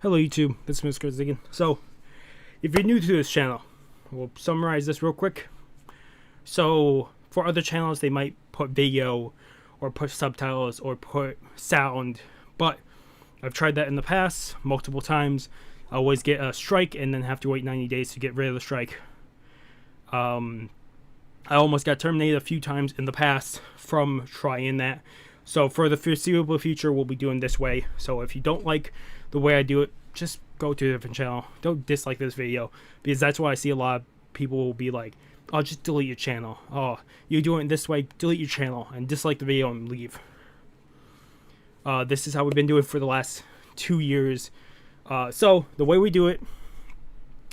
Hello YouTube, this is Mr. Ziggin. So, if you're new to this channel, we'll summarize this real quick. So, for other channels, they might put video, or put subtitles, or put sound, but I've tried that in the past, multiple times. I always get a strike, and then have to wait 90 days to get rid of the strike. I almost got terminated a few times in the past from trying that. So for the foreseeable future, we'll be doing this way. So if you don't like the way I do it, just go to a different channel. Don't dislike this video, because that's why I see a lot of people will be like, oh, just delete your channel. Oh, you're doing it this way, delete your channel and dislike the video and leave. This is how we've been doing for the last 2 years. So the way we do it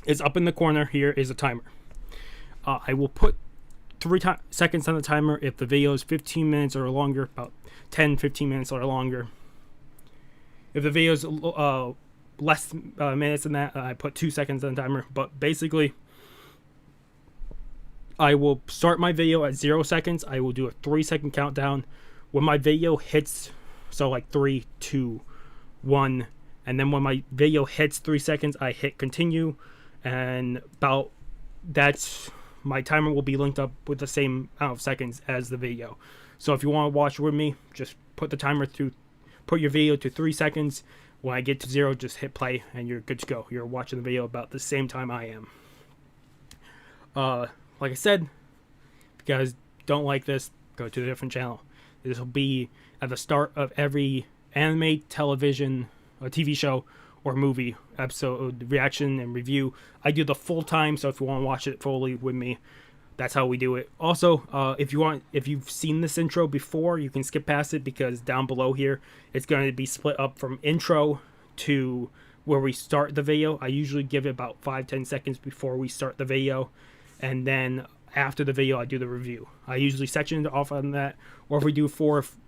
is up in the corner here is a timer. I will put 3 seconds on the timer if the video is 15 minutes or longer, about 10-15 minutes or longer. If the video is less minutes than that, I put 2 seconds on the timer. But basically, I will start my video at 0 seconds. I will do a 3-second countdown. When my video hits, so like 3, 2, 1, and then when my video hits 3 seconds, I hit continue, and about that's my timer will be linked up with the same amount of seconds as the video. So if you want to watch with me, just put the timer through, put your video to 3 seconds. When I get to 0, just hit play and you're good to go. You're watching the video about the same time I am. Like I said, if you guys don't like this, go to a different channel. This will be at the start of every anime, television, or TV show, or movie episode reaction and review. I do the full time, so if you want to watch it fully with me, that's how we do it. Also, if you've seen this intro before, you can skip past it, because down below here it's going to be split up from intro to where we start the video. I usually give it about 5-10 seconds before we start the video, and then after the video I do the review. I usually section it off on that, or if we do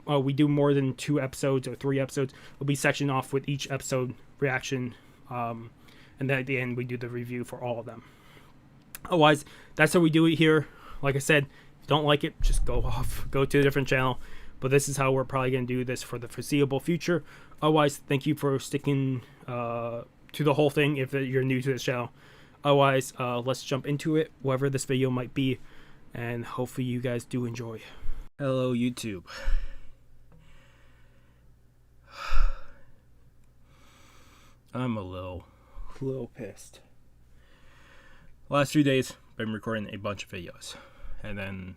we do more than 2 episodes or 3 episodes, we'll be sectioned off with each episode reaction, and then at the end we do the review for all of them. Otherwise, that's how we do it here. Like I said, if you don't like it, just go to a different channel. But this is how we're probably going to do this for the foreseeable future. Otherwise, thank you for sticking to the whole thing if you're new to this channel. Otherwise, let's jump into it, whatever this video might be, and hopefully you guys do enjoy. Hello YouTube. I'm a little pissed. Last few days, been recording a bunch of videos, and then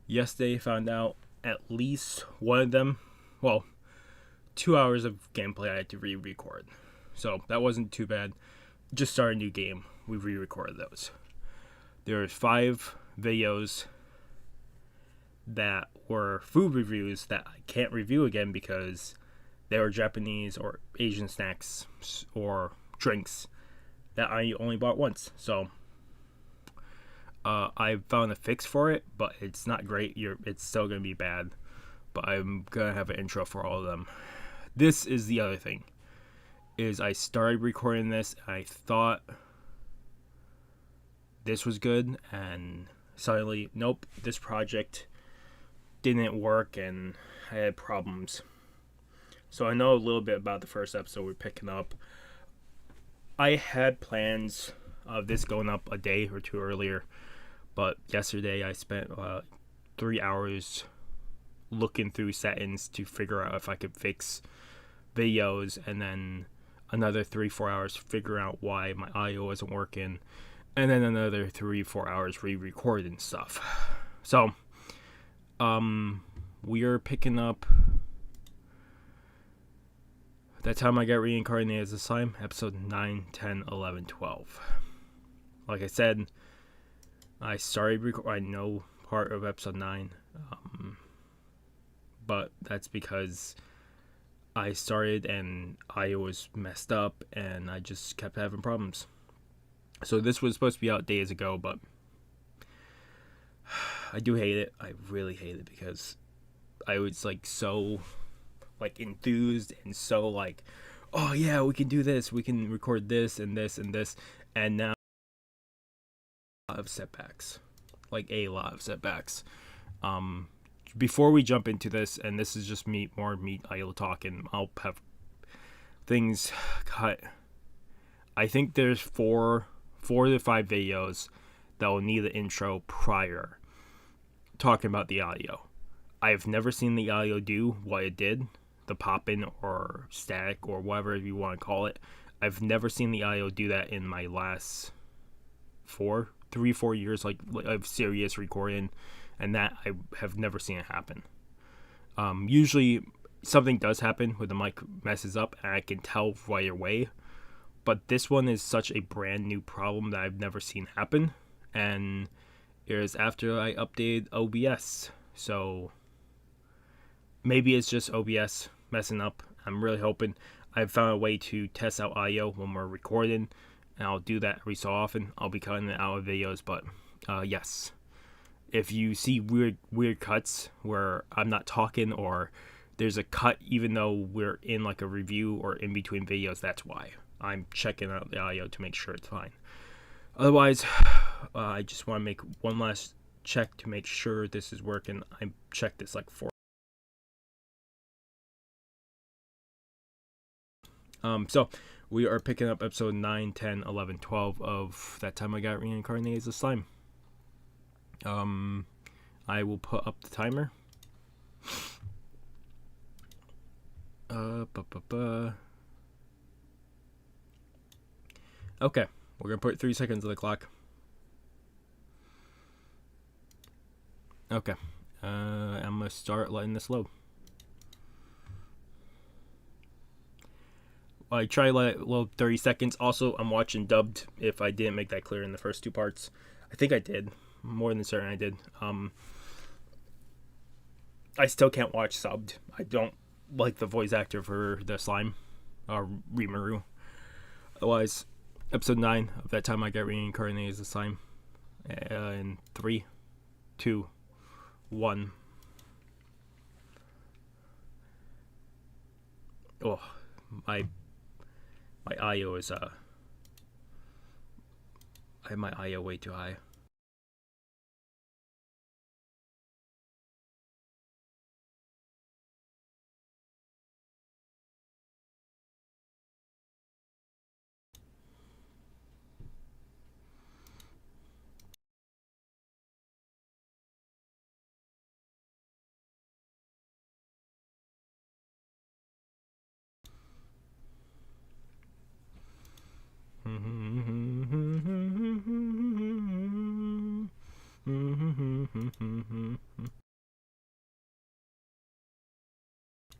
yesterday found out at least one of them, well, 2 hours of gameplay I had to re-record. So that wasn't too bad. Just started a new game, we re-recorded those. There's 5 videos that were food reviews that I can't review again because they were Japanese or Asian snacks or drinks that I only bought once. So I found a fix for it, but it's not great. It's still gonna be bad, but I'm gonna have an intro for all of them. This is the other thing, is I started recording this, I thought this was good, and suddenly, nope, this project didn't work and I had problems. So I know a little bit about the first episode we're picking up. I had plans of this going up a day or 2 earlier, but yesterday I spent 3 hours looking through settings to figure out if I could fix videos, and then another 3-4 hours figuring out why my audio wasn't working, and then another 3-4 hours re-recording stuff. So we are picking up that time I got reincarnated as a slime, episode 9, 10, 11, 12. Like I said, I started I know part of episode 9, but that's because I started and I was messed up and I just kept having problems. So this was supposed to be out days ago, but I do hate it. I really hate it because I was like so enthused and so like, oh yeah, we can do this, we can record this and this and this, and now a lot of setbacks, like a lot of setbacks. before we jump into this, and this is just more idle talk, and I'll have things cut. I think there's four to five videos that will need the intro prior talking about the audio. I've never seen the audio do what it did, the pop-in or static or whatever you want to call it. I've never seen the audio do that in my last 4 years of serious recording, and that I have never seen it happen. Usually something does happen when the mic messes up and I can tell right away, but this one is such a brand new problem that I've never seen happen, and it is after I updated OBS. So maybe it's just OBS messing up. I'm really hoping. I've found a way to test out audio when we're recording, and I'll do that every so often. I'll be cutting it out of videos, but yes. If you see weird cuts where I'm not talking, or there's a cut even though we're in like a review or in between videos, that's why. I'm checking out the audio to make sure it's fine. Otherwise, I just want to make one last check to make sure this is working. I checked this like 4. So we are picking up episode 9, 10, 11, 12 of That Time I Got Reincarnated as a Slime. I will put up the timer. Okay, we're gonna put 3 seconds on the clock. Okay, I'm gonna start letting this load. I try to let it load 30 seconds. Also, I'm watching dubbed if I didn't make that clear in the first 2 parts. I think I did. More than certain I did. I still can't watch subbed. I don't like the voice actor for the slime, Rimuru. Otherwise, episode 9 of That Time I Got Reincarnated as a Slime. In 3, 2, 1. Oh, my IO is I have my IO way too high.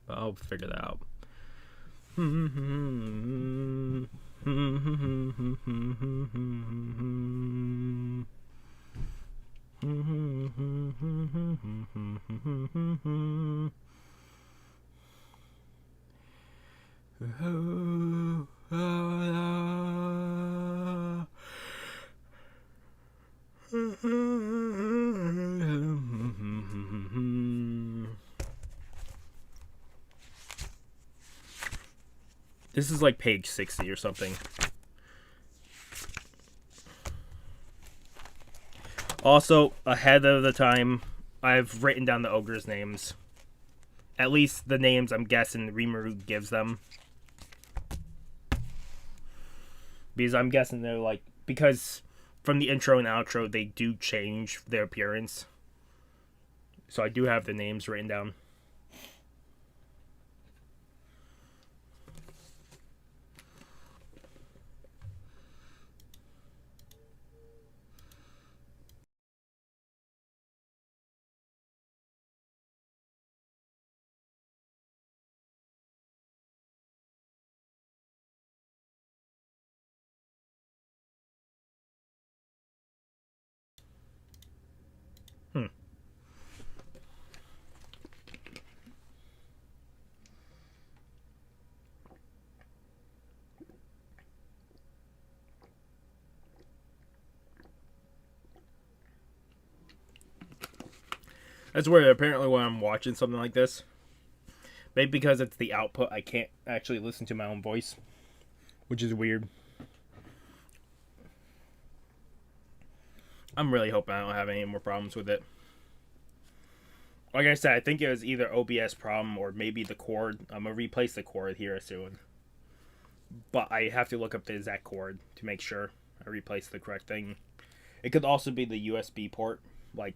I'll figure that out. This is like page 60 or something. Also, ahead of the time, I've written down the ogres' names. At least the names I'm guessing Rimuru gives them. Because I'm guessing they're like... Because from the intro and outro, they do change their appearance. So I do have the names written down. That's weird. Apparently when I'm watching something like this, maybe because it's the output, I can't actually listen to my own voice, which is weird. I'm really hoping I don't have any more problems with it. Like I said, I think it was either OBS problem or maybe the cord. I'm gonna replace the cord here soon, but I have to look up the exact cord to make sure I replace the correct thing. It could also be the USB port, like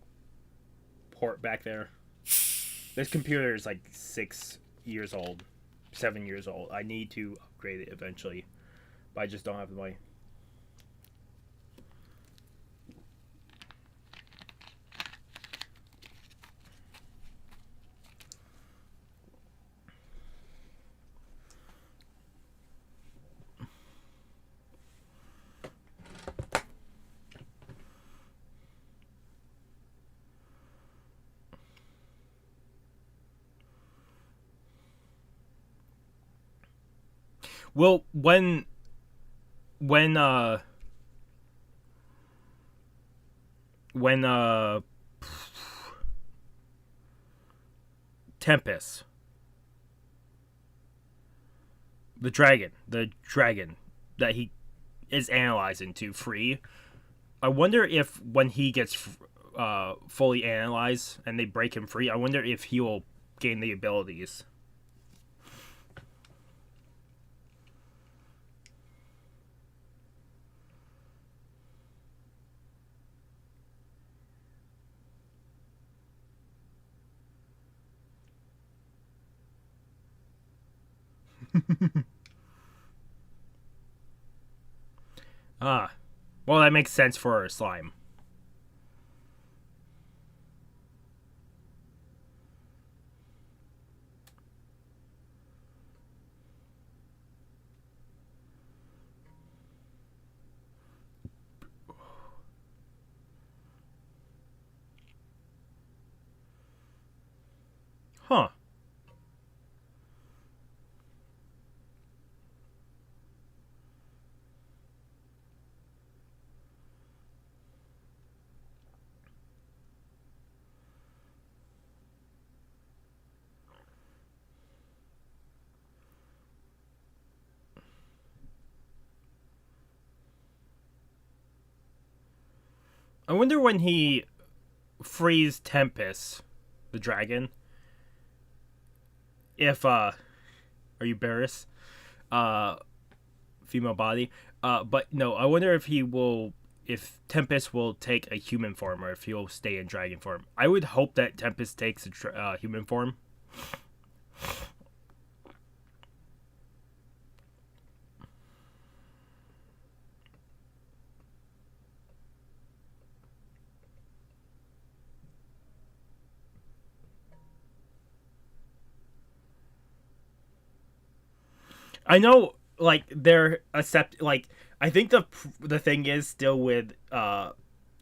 port back there. This computer is like 6 years old, 7 years old. I need to upgrade it eventually, but I just don't have the money. Well, when uh when Tempest, the dragon that he is analyzing to free, I wonder if when he gets fully analyzed and they break him free, I wonder if he will gain the abilities. Ah, well, that makes sense for a slime. Huh. I wonder when he frees Tempest, the dragon, if are you Barris? Uh Female body. But no, I wonder if Tempest will take a human form or if he'll stay in dragon form. I would hope that Tempest takes a human form. I know, like they're accept. Like I think the thing is still with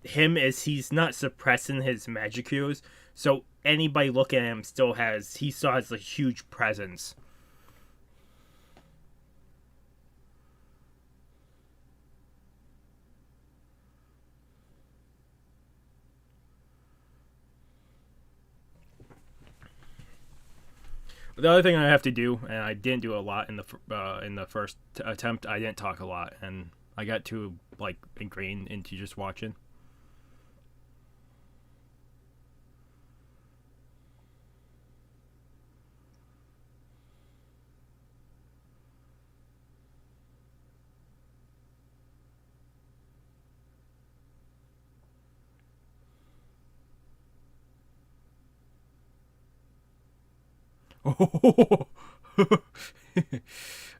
him is he's not suppressing his magic cues, so anybody looking at him he still has a huge presence. The other thing I have to do, and I didn't do a lot in the first attempt, I didn't talk a lot, and I got too like ingrained into just watching.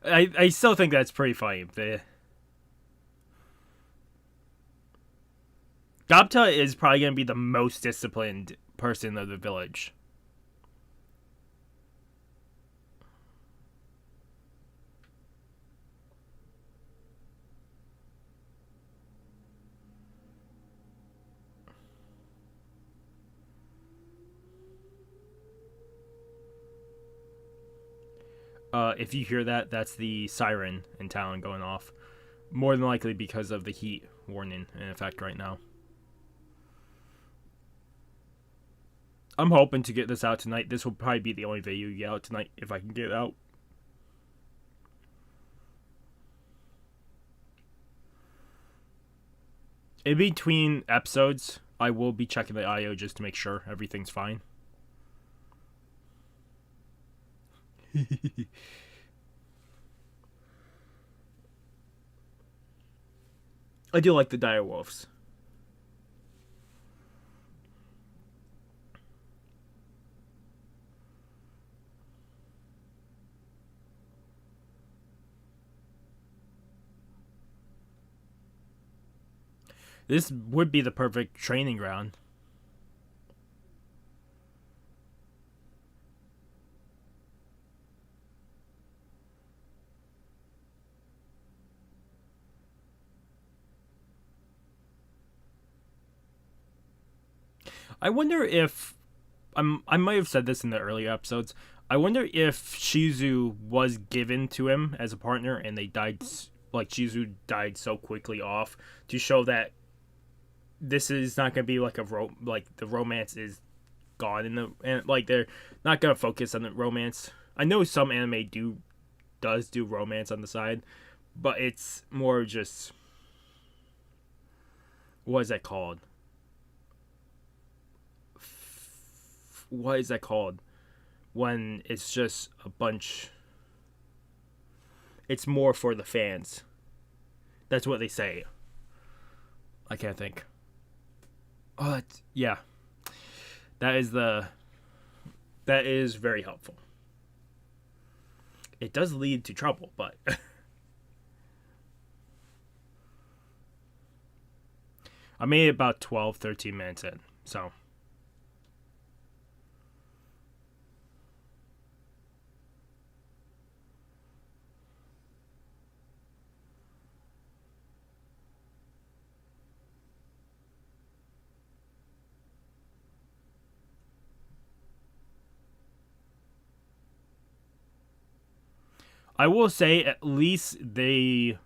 I still think that's pretty funny. Datta is probably going to be the most disciplined person of the village. If you hear that, that's the siren in town going off. More than likely because of the heat warning in effect right now. I'm hoping to get this out tonight. This will probably be the only video you get out tonight if I can get it out. In between episodes, I will be checking the IO just to make sure everything's fine. I do like the dire wolves. This would be the perfect training ground. I wonder if I might have said this in the earlier episodes. I wonder if Shizu was given to him as a partner and they died, like Shizu died so quickly off to show that this is not going to be like like the romance is gone in the, and like they're not going to focus on the romance. I know some anime does do romance on the side, but it's more just, what is that called? What is that called? When it's just a bunch. It's more for the fans. That's what they say. I can't think. Oh, yeah. That is very helpful. It does lead to trouble, but I made about 12, 13 minutes in, so. I will say at least they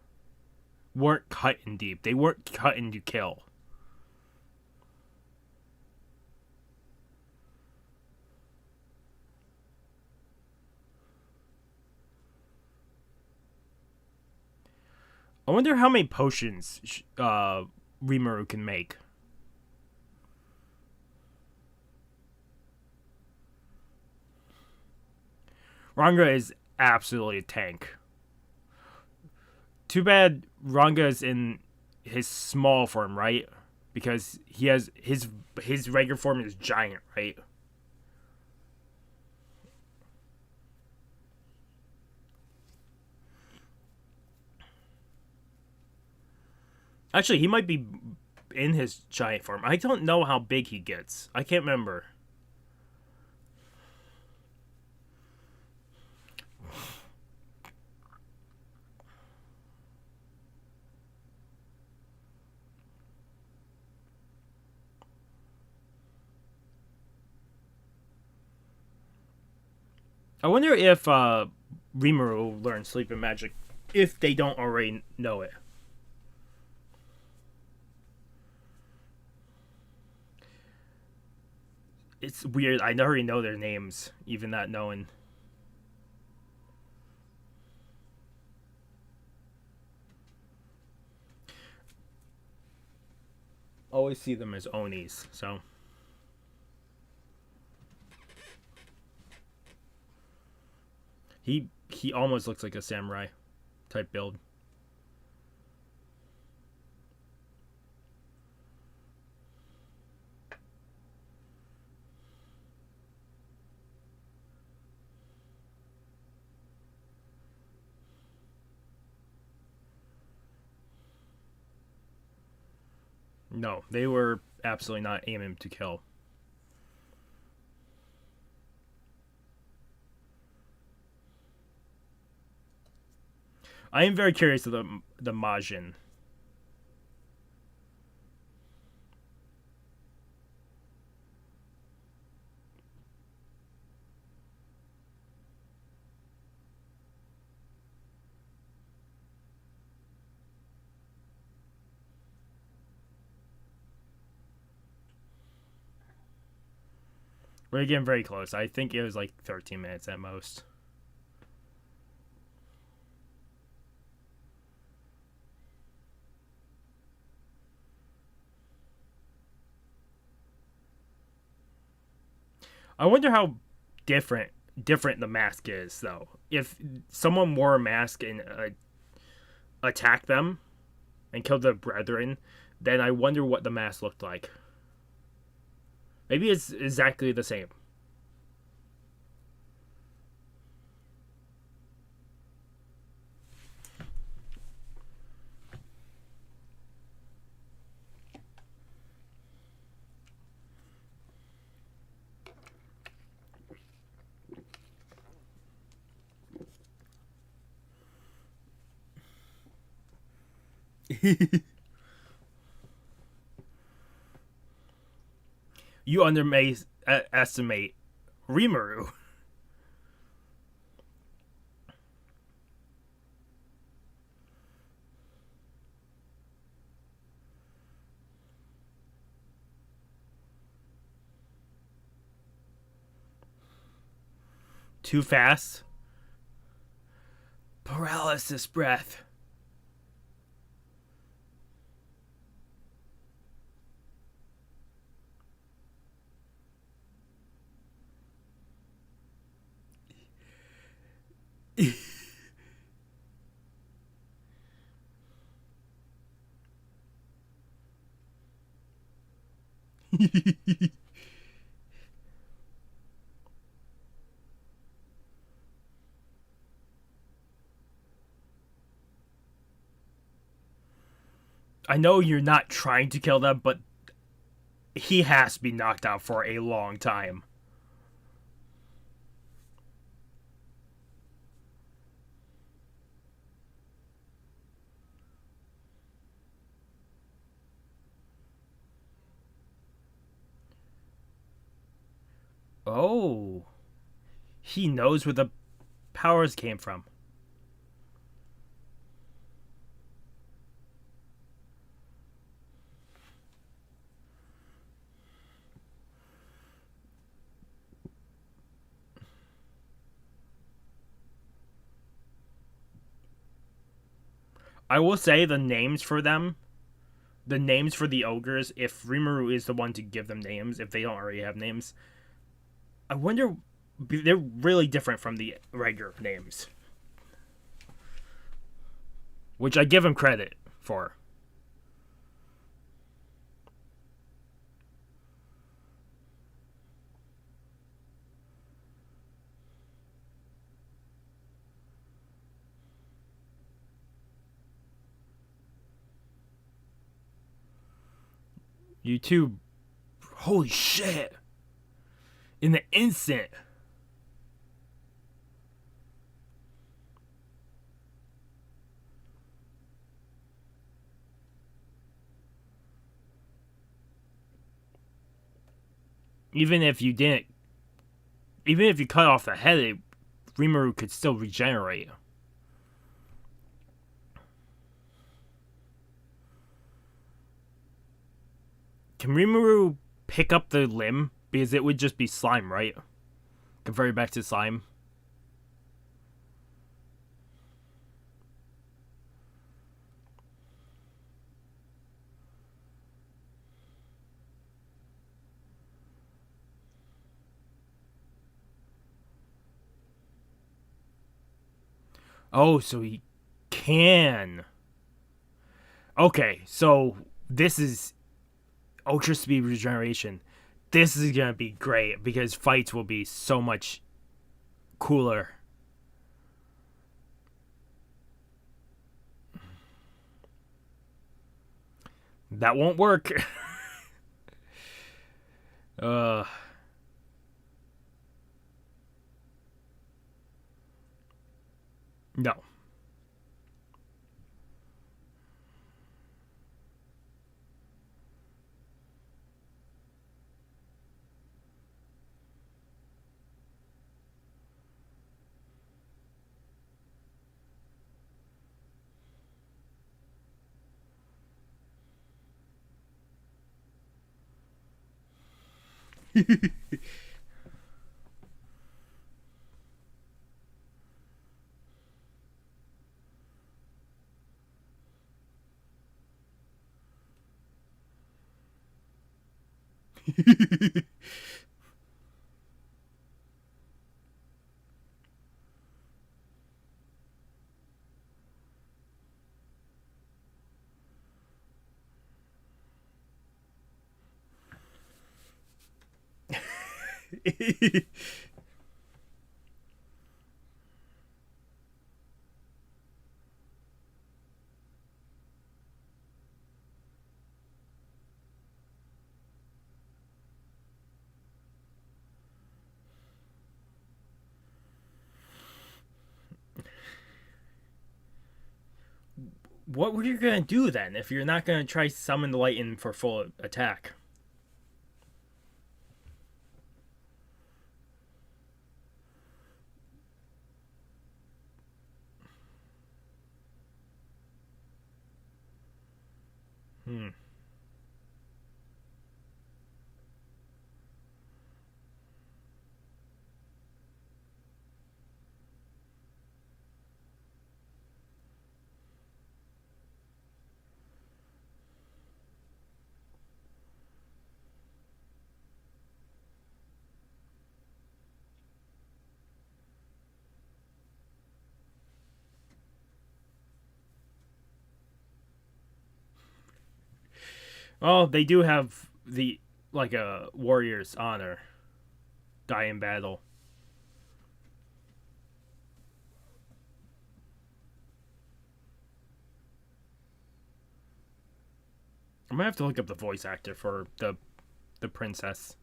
weren't cutting deep. They weren't cutting to kill. I wonder how many potions Rimuru can make. Ranga is absolutely a tank. Too bad Ranga is in his small form, right? Because he has his regular form is giant, right? Actually, he might be in his giant form. I don't know how big he gets. I can't remember. I wonder if Rimuru will learn sleep and magic if they don't already know it. It's weird. I already know their names, even not knowing. Always see them as Onis, so. He almost looks like a samurai type build. No, they were absolutely not aiming to kill. I am very curious of the Majin. We're getting very close. I think it was like 13 minutes at most. I wonder how different different the mask is, though. If someone wore a mask and attacked them and killed their brethren, then I wonder what the mask looked like. Maybe it's exactly the same. You underestimate Rimuru. Too fast. Paralysis breath. I know you're not trying to kill them, but he has to be knocked out for a long time. Oh. He knows where the powers came from. I will say the names for them, the names for the ogres, if Rimuru is the one to give them names, if they don't already have names, I wonder, they're really different from the regular names. Which I give him credit for. YouTube, holy shit. In the instant. Even if you cut off the head, Rimuru could still regenerate. Can Rimuru pick up the limb? Because it would just be slime, right? Convert it back to slime. Oh, so he can. Okay, so this is Ultra Speed Regeneration. This is gonna be great because fights will be so much cooler. That won't work. uh no. What were you gonna do then if you're not gonna try summon the lightning for full attack? Hmm. Oh, they do have the like a warrior's honor, die in battle. I'm gonna have to look up the voice actor for the princess.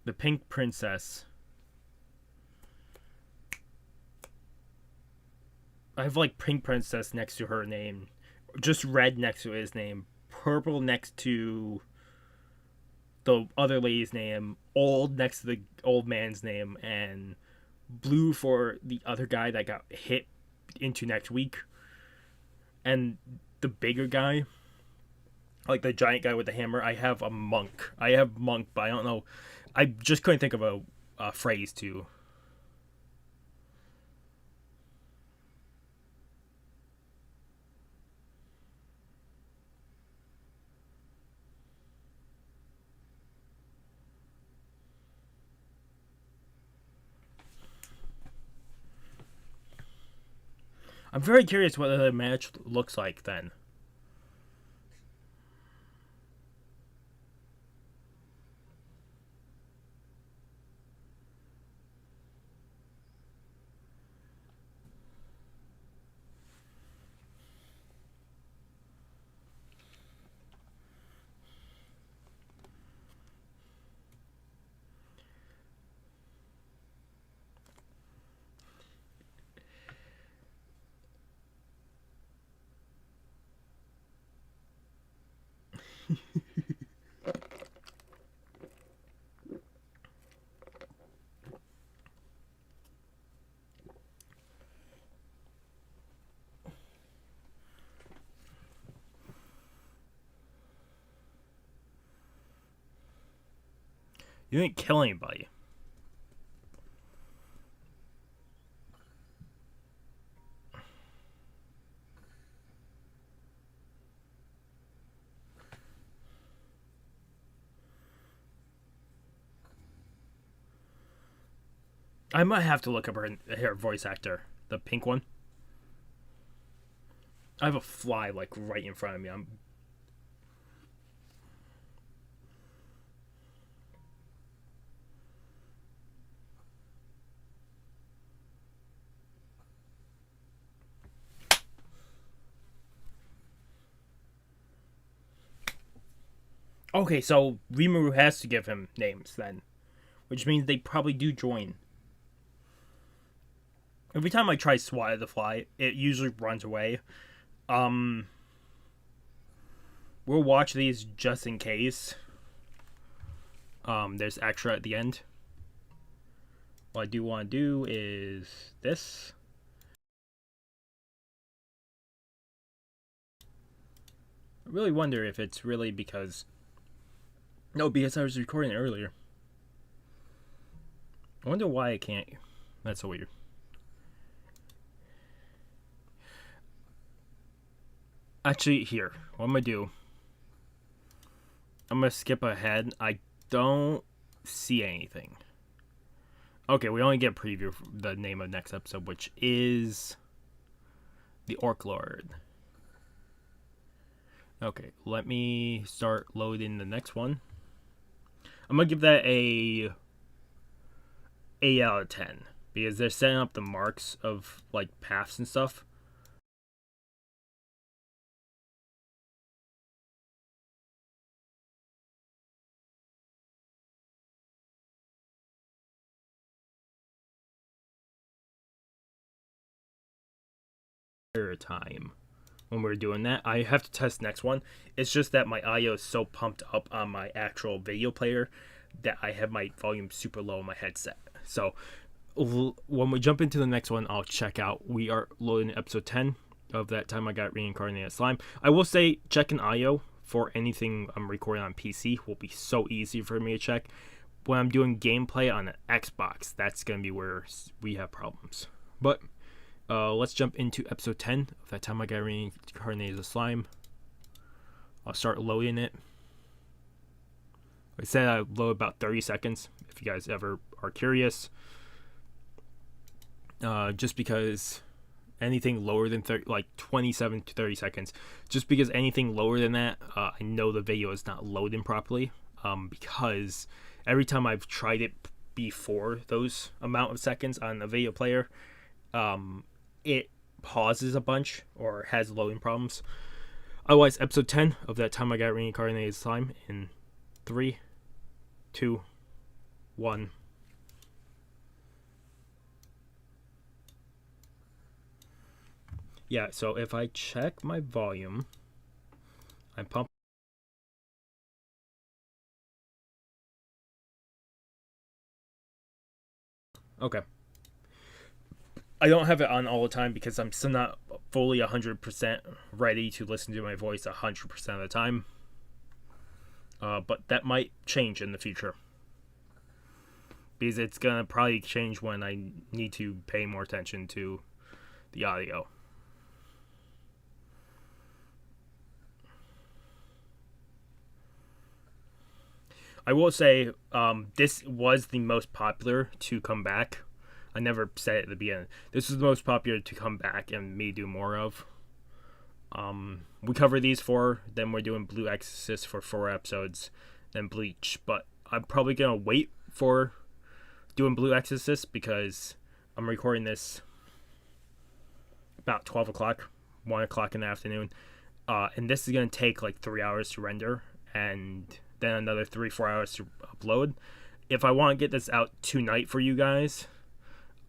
The pink princess. I have like pink princess next to her name, just red next to his name, purple next to the other lady's name, old next to the old man's name, and blue for the other guy that got hit into next week. And the bigger guy, like the giant guy with the hammer, I have a monk. I have monk, but I don't know. I just couldn't think of a phrase to. I'm very curious what the match looks like then. You didn't kill anybody. I might have to look up her voice actor, the pink one. I have a fly like right in front of me. I'm. Okay, so Rimuru has to give him names then, which means they probably do join. Every time I try swat the fly, it usually runs away. Um, we'll watch these just in case. There's extra at the end. What I do want to do is this. I really wonder if it's really because. No, because I was recording it earlier. I wonder why I can't. That's so weird. Actually, here. What I'm going to do. I'm going to skip ahead. I don't see anything. Okay, we only get a preview for the name of next episode, which is the Orc Lord. Okay, let me start loading the next one. I'm gonna give that a 8 out of 10 because they're setting up the marks of like paths and stuff. Time when we're doing that, I have to test next one. It's just that my audio is so pumped up on my actual video player that I have my volume super low on my headset. So when we jump into the next one, I'll check out. We are loading episode 10 of That Time I Got Reincarnated Slime. I will say checking audio for anything I'm recording on PC will be so easy for me to check. When I'm doing gameplay on an Xbox, that's going to be where we have problems. But let's jump into episode 10 of That Time I Got Reincarnated Slime. I'll start loading it. Like I said, I load about 30 seconds if you guys ever are curious. Just because anything lower than 30, like 27 to 30 seconds, just because anything lower than that, I know the video is not loading properly. Because every time I've tried it before those amount of seconds on the video player, it pauses a bunch or has loading problems. Otherwise, episode 10 of That Time I Got Reincarnated Slime in 3, 2, 1. Yeah, so if I check my volume, I'm pumping. Okay. I don't have it on all the time because I'm still not fully 100% ready to listen to my voice 100% of the time. But that might change in the future. Because it's going to probably change when I need to pay more attention to the audio. I will say this was the most popular to come back. I never said it at the beginning. This is the most popular to come back and me do more of. We cover these 4, then we're doing Blue Exorcist for 4 episodes, then Bleach. But I'm probably going to wait for doing Blue Exorcist because I'm recording this about 12 o'clock, 1 o'clock in the afternoon. And this is going to take like 3 hours to render and then another 3-4 hours to upload. If I want to get this out tonight for you guys,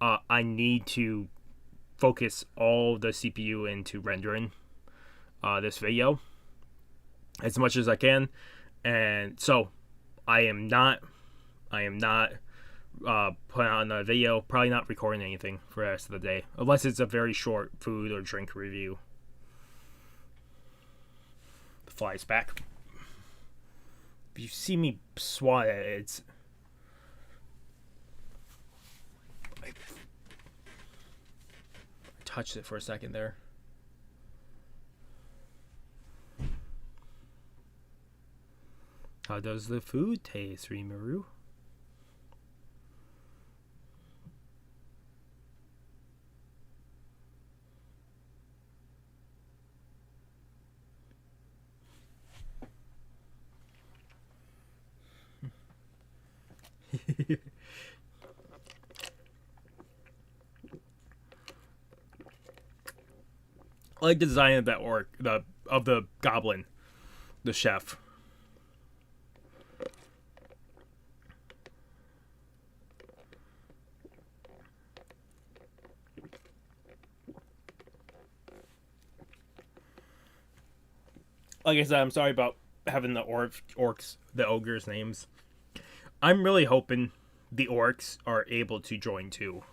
I need to focus all the CPU into rendering this video as much as I can, and so I am not putting out another video, probably not recording anything for the rest of the day unless it's a very short food or drink review. The fly's back. If you see me swat at it, it's I touched it for a second there. How does the food taste, Rimuru? I like the design of that orc, of the goblin, the chef. Like I said, I'm sorry about having the orcs, the ogres names. I'm really hoping the orcs are able to join too.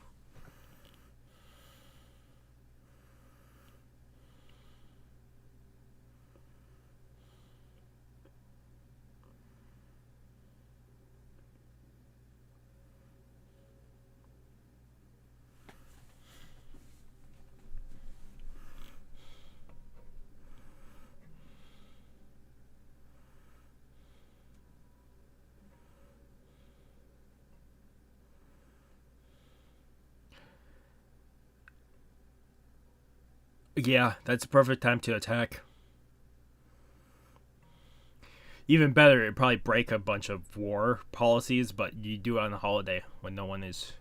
Yeah, that's the perfect time to attack. Even better, it'd probably break a bunch of war policies, but you do it on a holiday when no one is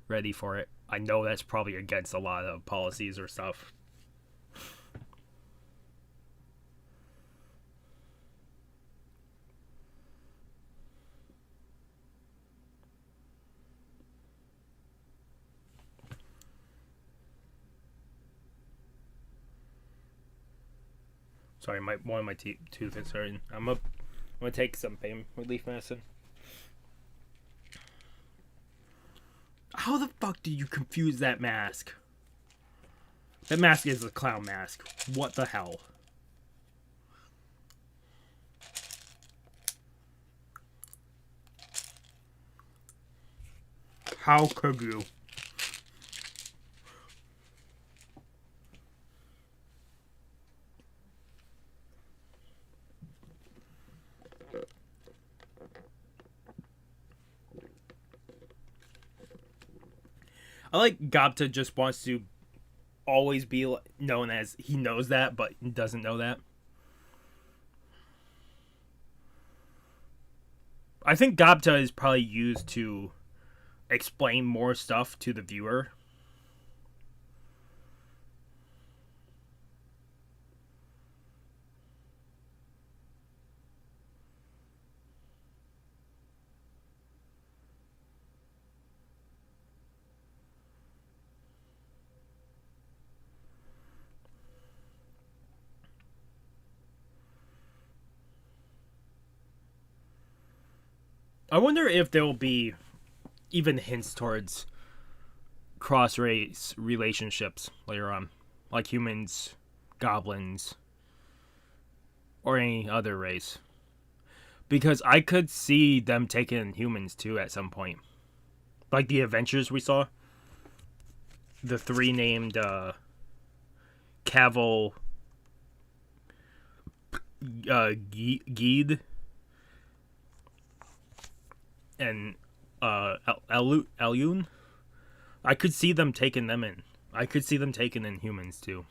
ready for it. I know that's probably against a lot of policies or stuff. Sorry, one of my tooth is hurting. I'm gonna take some pain relief medicine. How the fuck do you confuse that mask? That mask is a clown mask. What the hell? How could you? I like Gabta just wants to always be known as he knows that, but he doesn't know that. I think Gabta is probably used to explain more stuff to the viewer. I wonder if there will be even hints towards cross race relationships later on, like humans, goblins, or any other race. Because I could see them taking humans too at some point. Like the adventures we saw. The three named Cavill, Geed, and Elune. I could see them taking them in. I could see them taking in humans too.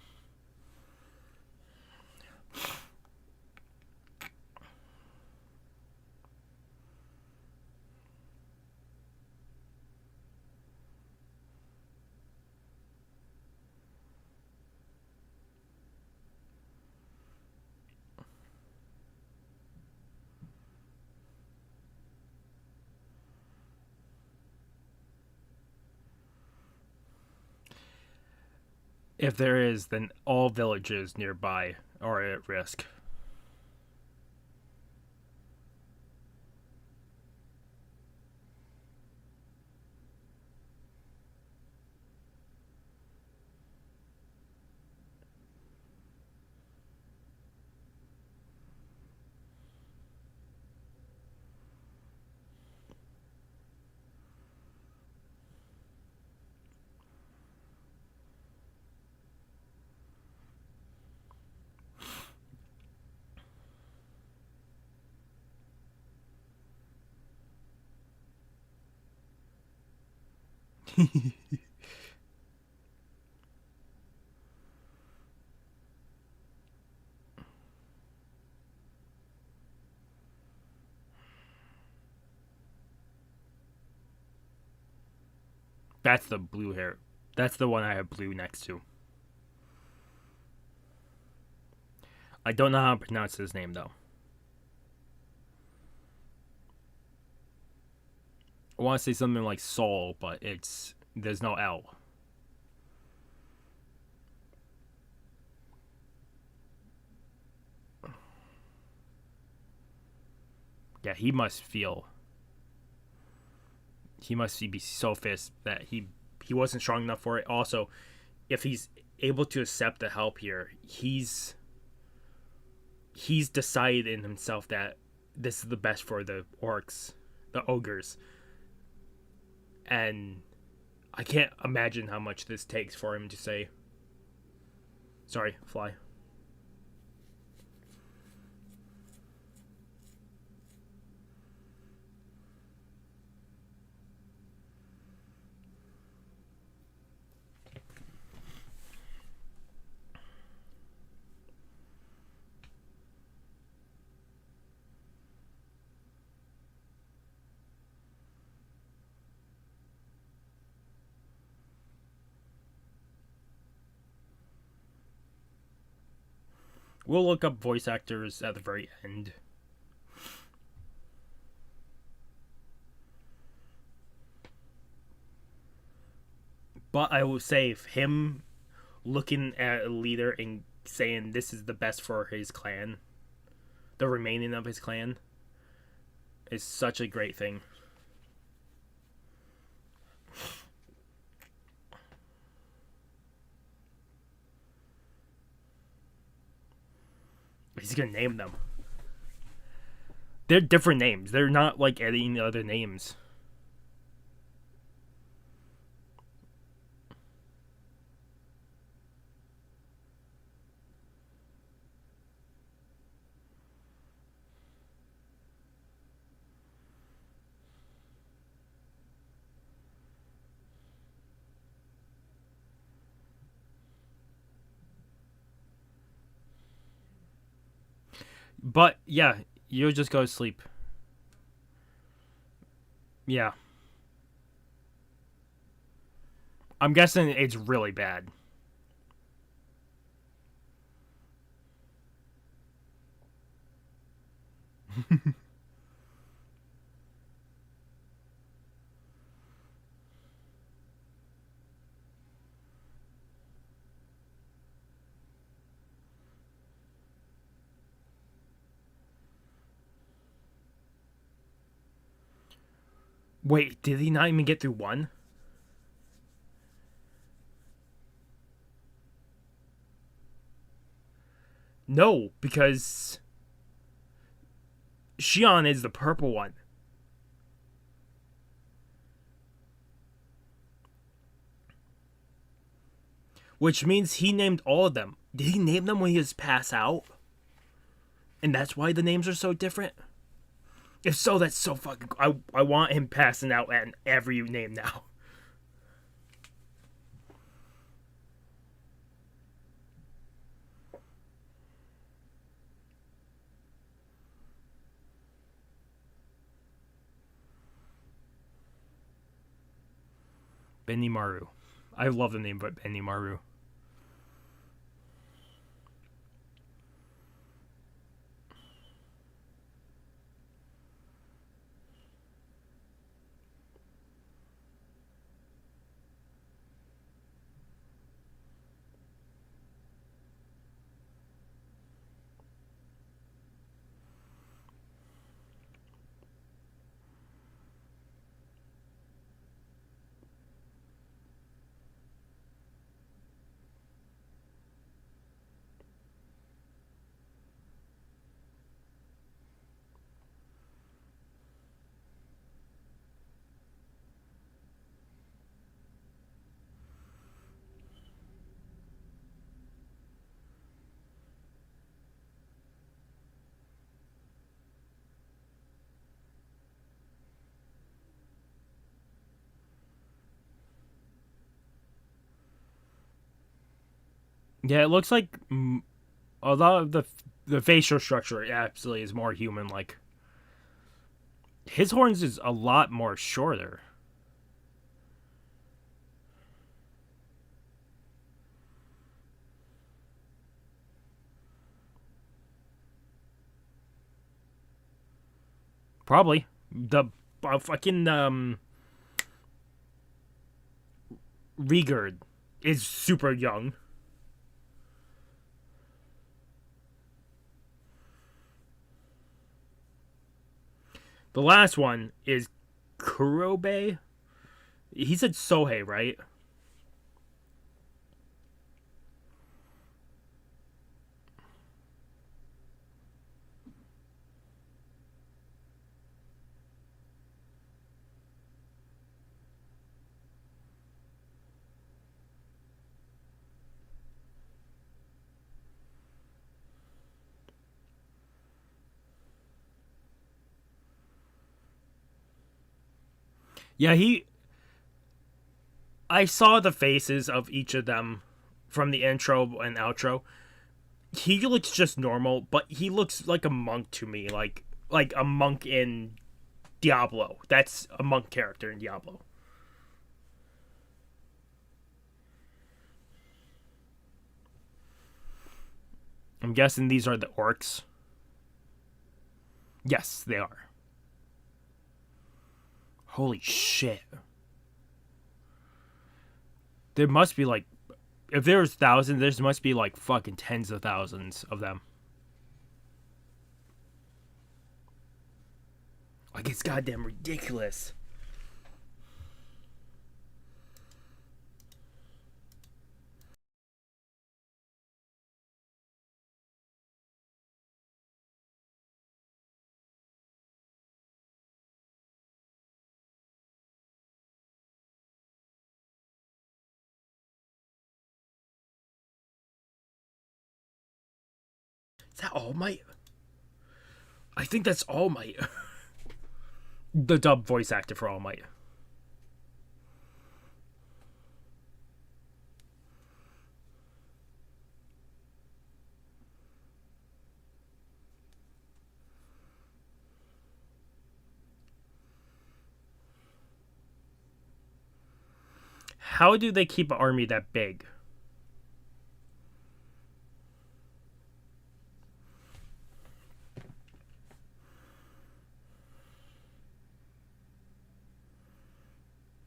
If there is, then all villages nearby are at risk. That's the blue hair. That's the one I have blue next to. I don't know how to pronounce his name though. I want to say something like Saul, but there's no L. Yeah, he must be so pissed that he wasn't strong enough for it. Also, if he's able to accept the help here, he's decided in himself that this is the best for the orcs, the ogres. And I can't imagine how much this takes for him to say, sorry, fly. We'll look up voice actors at the very end. But I will say, if him looking at a leader and saying this is the best for his clan, the remaining of his clan, is such a great thing. He's gonna name them. They're different names. They're not like any other names. But yeah, you'll just go to sleep. Yeah. I'm guessing it's really bad. Wait, did he not even get through one? No, because Xion is the purple one. Which means he named all of them. Did he name them when he was passed out? And that's why the names are so different? If so, that's so fucking... I want him passing out at every name now. Benimaru. I love the name, but Benimaru. Yeah, it looks like a lot of the facial structure absolutely is more human-like. His horns is a lot more shorter. Probably. The fucking Rigurd is super young. The last one is Kurobe. He said Sohei, right? Yeah, I saw the faces of each of them from the intro and outro. He looks just normal, but he looks like a monk to me, like a monk in Diablo. That's a monk character in Diablo. I'm guessing these are the orcs. Yes, they are. Holy shit. There must be like, if there's thousands, there must be like fucking tens of thousands of them. Like, it's goddamn ridiculous. Is that All Might? I think that's All Might. The dub voice actor for All Might. How do they keep an army that big?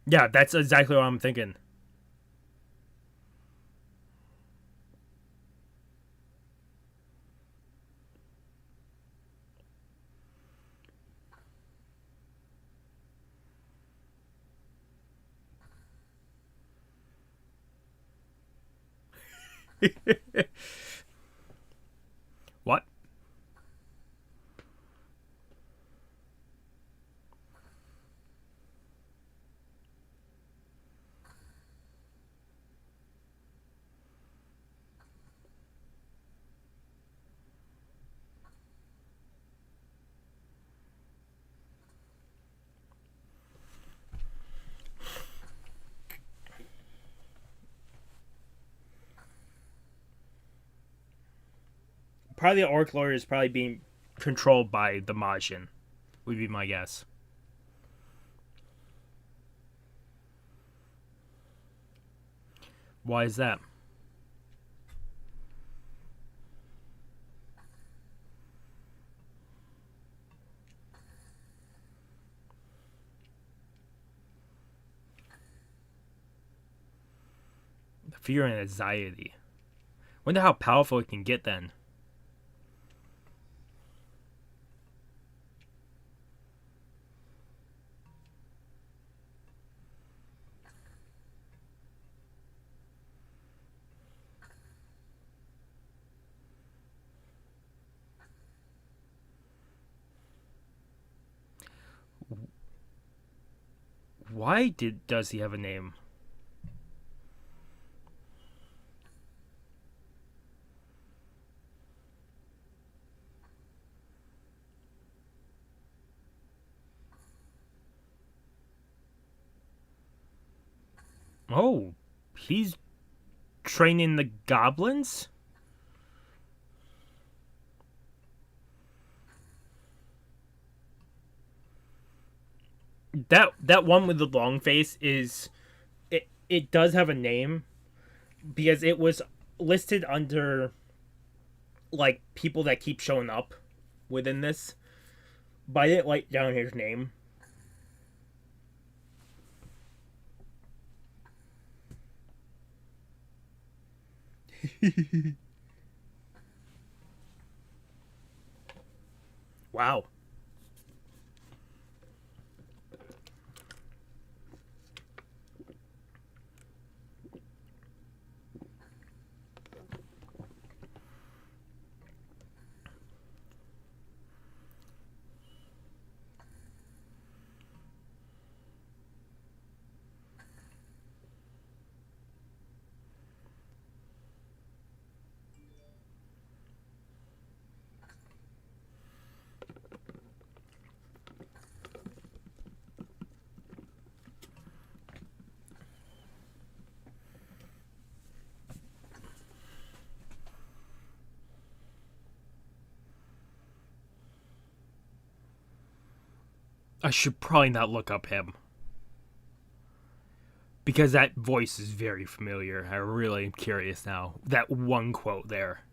Yeah, that's exactly what I'm thinking. What? Probably the Orc Lord is probably being controlled by the Majin, would be my guess. Why is that? Fear and anxiety. Wonder how powerful it can get then. Why does he have a name? Oh, he's training the goblins? That one with the long face is it does have a name because it was listed under like people that keep showing up within this, but I didn't write down his name. Wow. I should probably not look up him. Because that voice is very familiar. I really am curious now. That one quote there.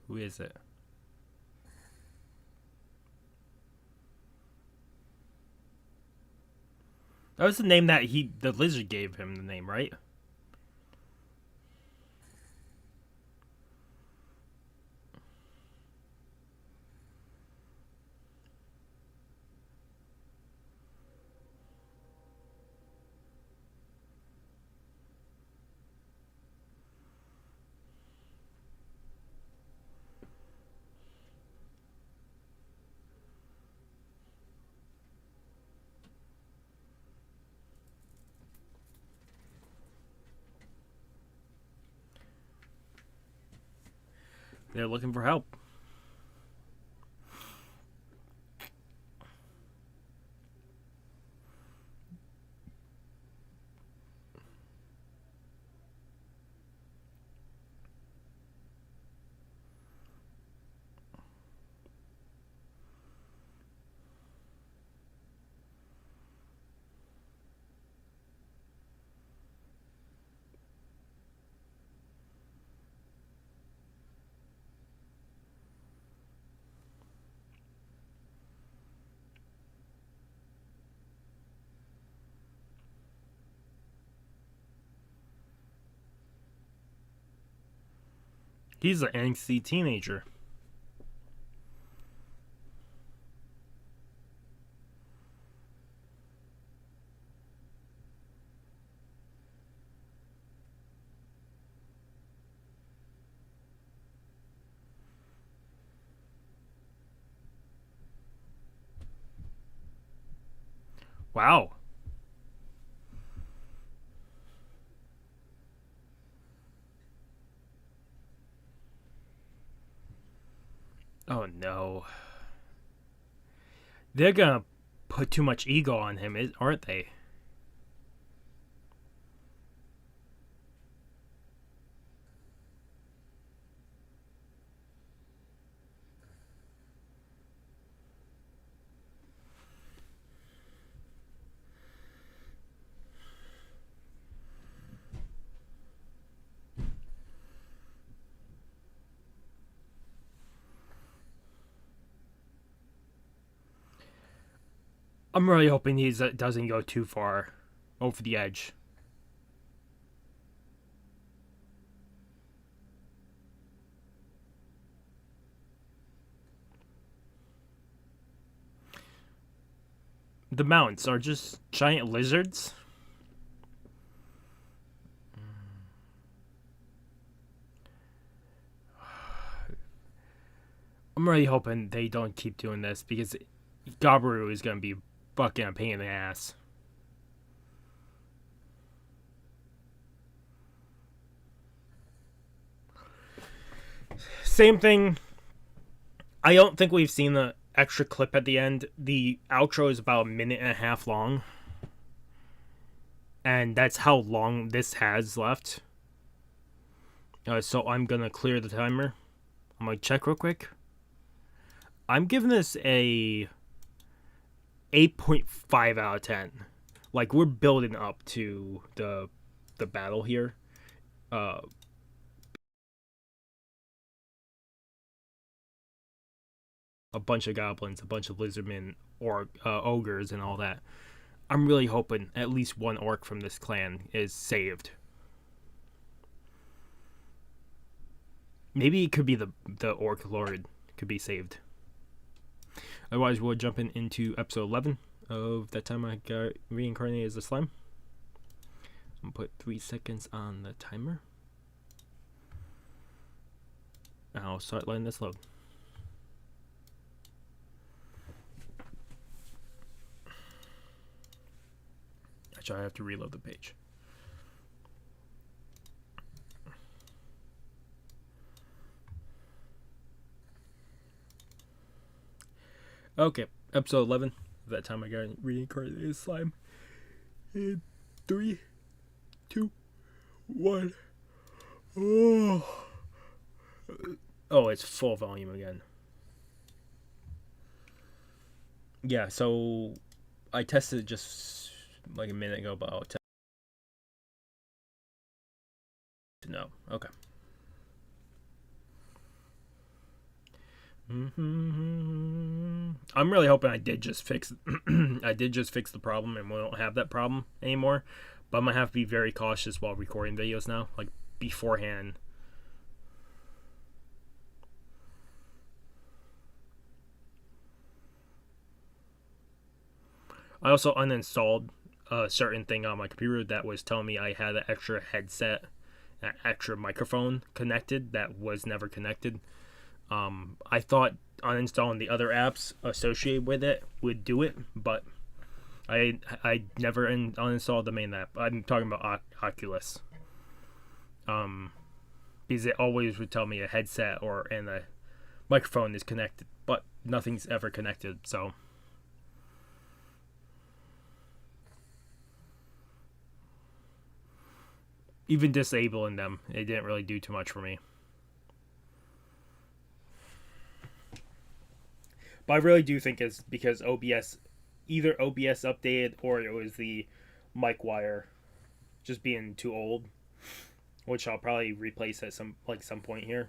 Who is it? That was the name that the lizard gave him the name, right? They're looking for help. He's an angsty teenager. Wow. Oh no. They're gonna put too much ego on him, aren't they? I'm really hoping he doesn't go too far over the edge. The mounts are just giant lizards. I'm really hoping they don't keep doing this because Gabiru is going to be fucking a pain in the ass. Same thing. I don't think we've seen the extra clip at the end. The outro is about a minute and a half long. And that's how long this has left. So I'm going to clear the timer. I'm going to check real quick. I'm giving this a 8.5 out of 10. Like, we're building up to the battle here. A bunch of goblins, a bunch of lizardmen, or ogres, and all that. I'm really hoping at least one orc from this clan is saved. Maybe it could be the orc lord could be saved. Otherwise, we're jumping into episode 11 of That Time I Got Reincarnated as a Slime. I'm going to put 3 seconds on the timer. I'll start letting this load. Actually, I have to reload the page. Okay, episode 11. That Time I Got Reincarnated as Slime. In 3, 2, 1. Oh. Oh, it's full volume again. Yeah, so I tested it just like a minute ago, but I'll test it. No. Okay. I'm really hoping I did just fix the problem and we don't have that problem anymore. But I'm gonna have to be very cautious while recording videos now, like beforehand. I also uninstalled a certain thing on my computer that was telling me I had an extra headset, an extra microphone connected that was never connected. I thought uninstalling the other apps associated with it would do it, but I never uninstalled the main app. I'm talking about Oculus. Because it always would tell me a headset and a microphone is connected, but nothing's ever connected. So even disabling them, it didn't really do too much for me. But I really do think it's because either OBS updated or it was the mic wire just being too old, which I'll probably replace at some point here.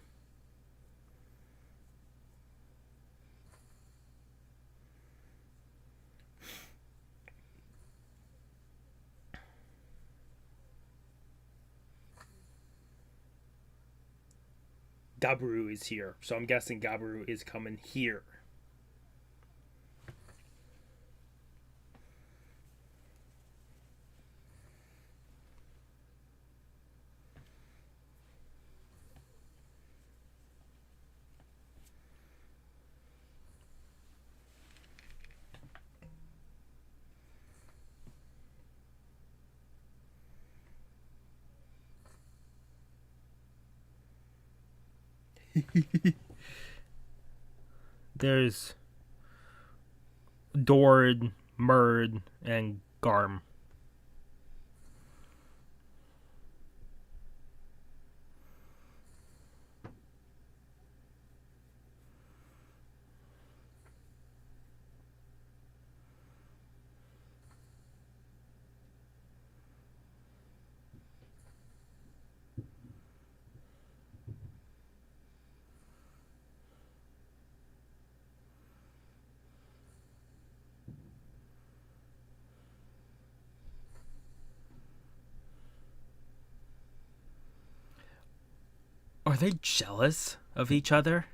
Gabiru is here, so I'm guessing Gabiru is coming here. There's Dord, Murd, and Garm. Are they jealous of each other?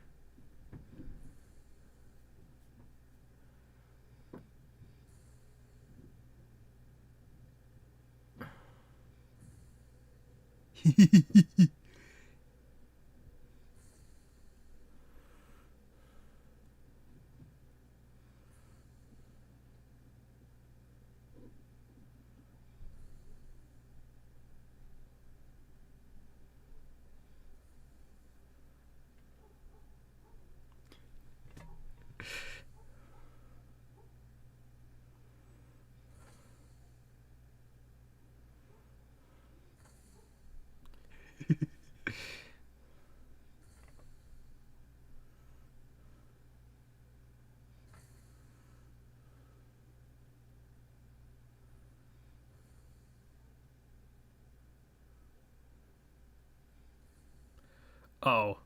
Oh,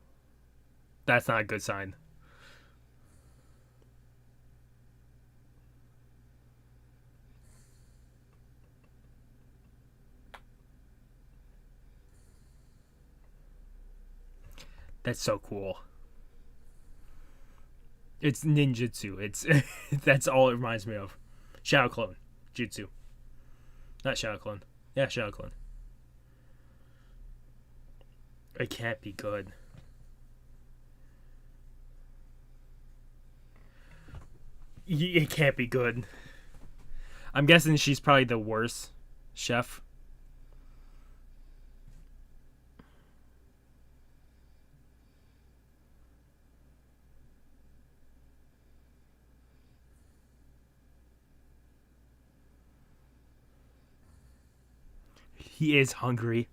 that's not a good sign. That's so cool. It's ninjutsu. It's that's all it reminds me of. Shadow clone, jutsu, not shadow clone. Yeah, shadow clone. It can't be good. It can't be good. I'm guessing she's probably the worst chef. He is hungry.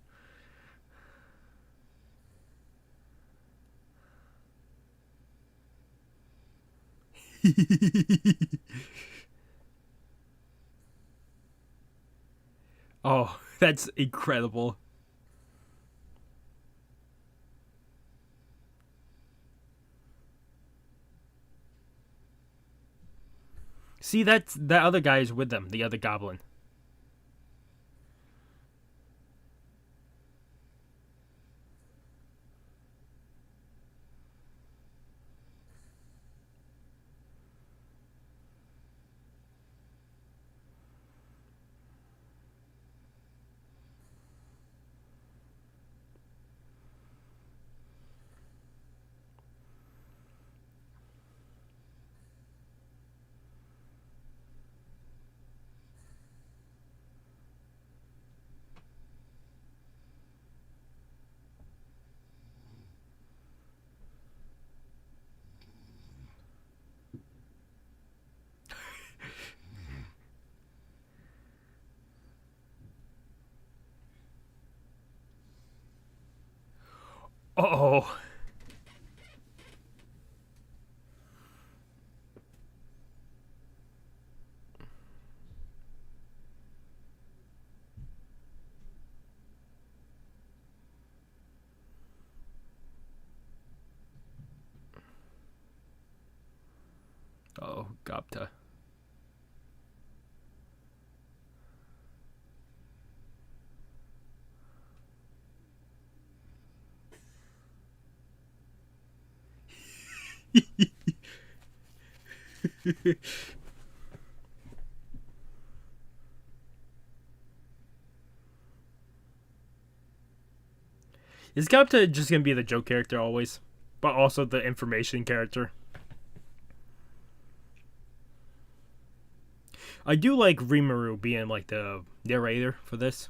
Oh, that's incredible. See, that other guy is with them, the other goblin. Oh. Oh, Gapta. Is Gapta just gonna be the joke character always? But also the information character? I do like Rimuru being like the narrator for this.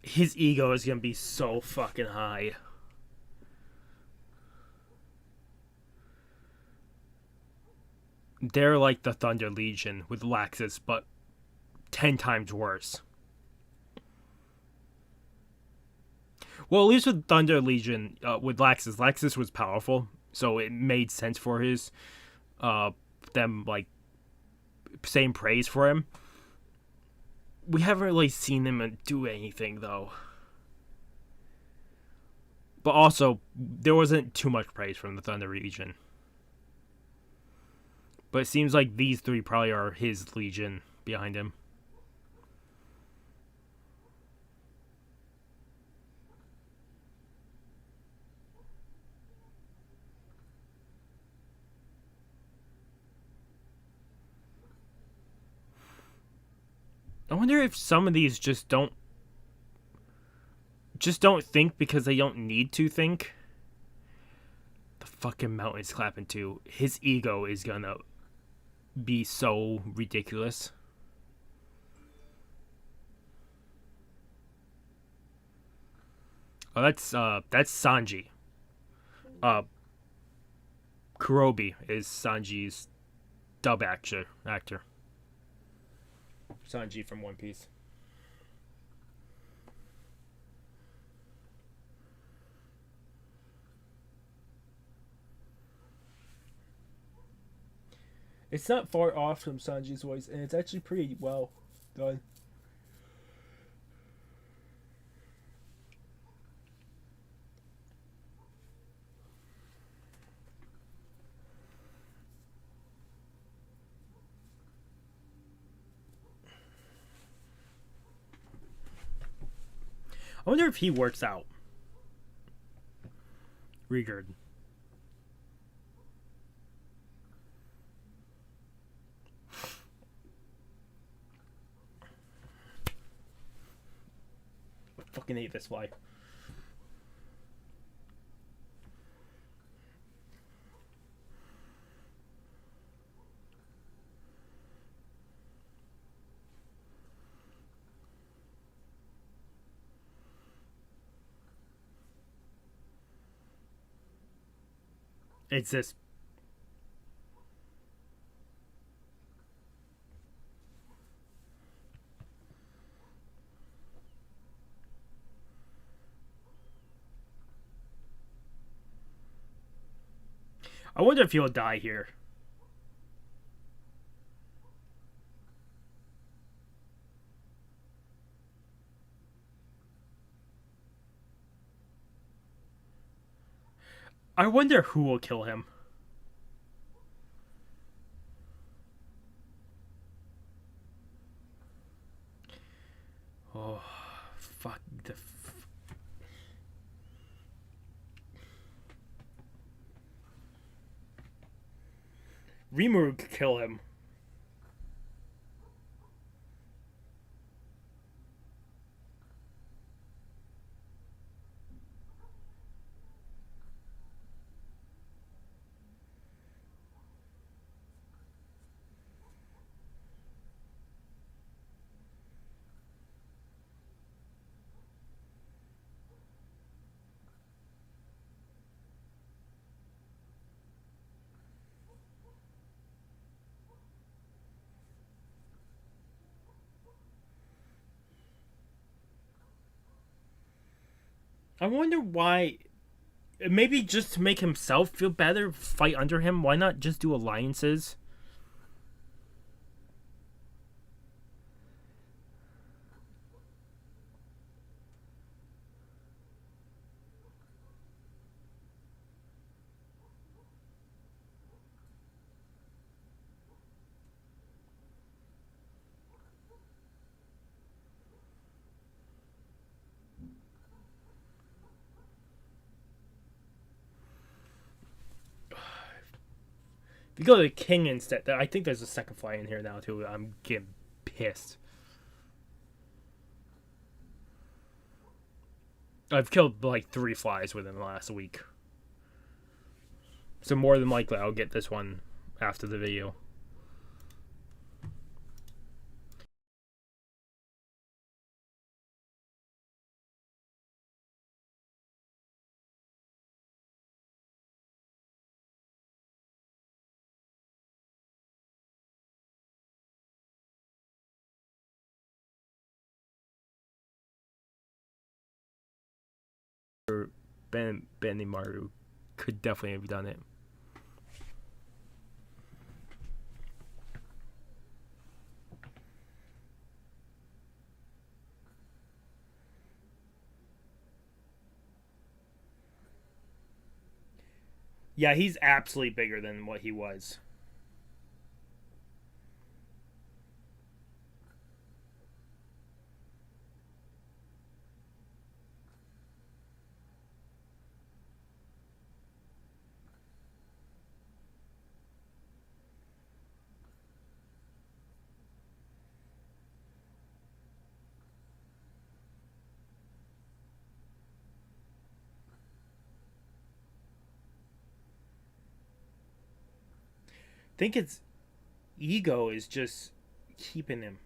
His ego is gonna be so fucking high. They're like the Thunder Legion with Laxus, but 10 times worse. Well, at least with Thunder Legion, with Laxus was powerful, so it made sense for his, them, like, saying praise for him. We haven't really seen him do anything, though. But also, there wasn't too much praise from the Thunder Legion. But it seems like these three probably are his Legion behind him. I wonder if some of these just don't think because they don't need to think. The fucking mountain's clapping too. His ego is gonna be so ridiculous. Oh, that's Sanji. Kurobi is Sanji's dub actor. Sanji from One Piece. It's not far off from Sanji's voice, and it's actually pretty well done. I wonder if he works out. Rigard. I fucking hate this fly. It's this. I wonder if he'll die here. I wonder who will kill him. Oh, fuck the. Rimuru could kill him. I wonder why. Maybe just to make himself feel better, fight under him. Why not just do alliances? If you go to the king instead, I think there's a second fly in here now too. I'm getting pissed. I've killed like 3 flies within the last week. So more than likely I'll get this one after the video. Benimaru could definitely have done it. Yeah, he's absolutely bigger than what he was. I think its ego is just keeping him.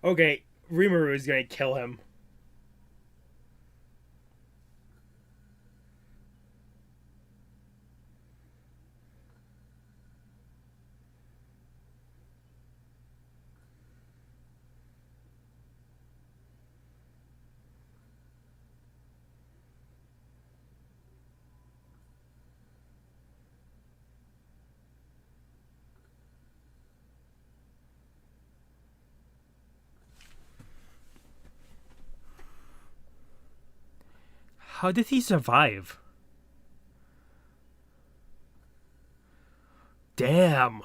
Okay, Rimuru is gonna kill him. How did he survive? Damn.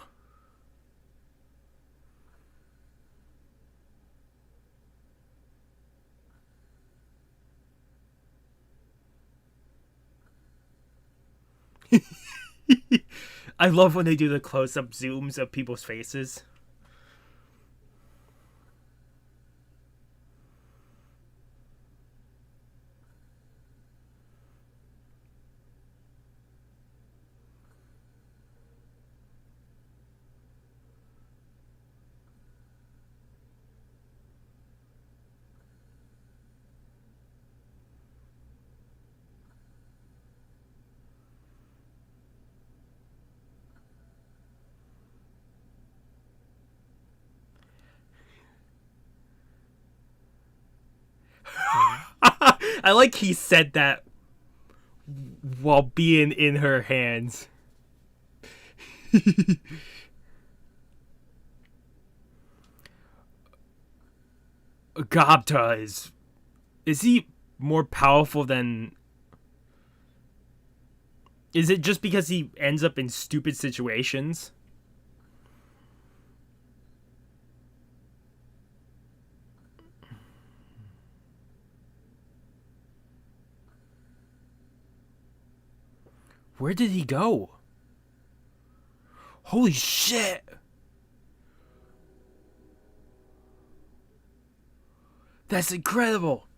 I love when they do the close-up zooms of people's faces. I like he said that while being in her hands. Gobta is he more powerful than... Is it just because he ends up in stupid situations? Where did he go? Holy shit! That's incredible!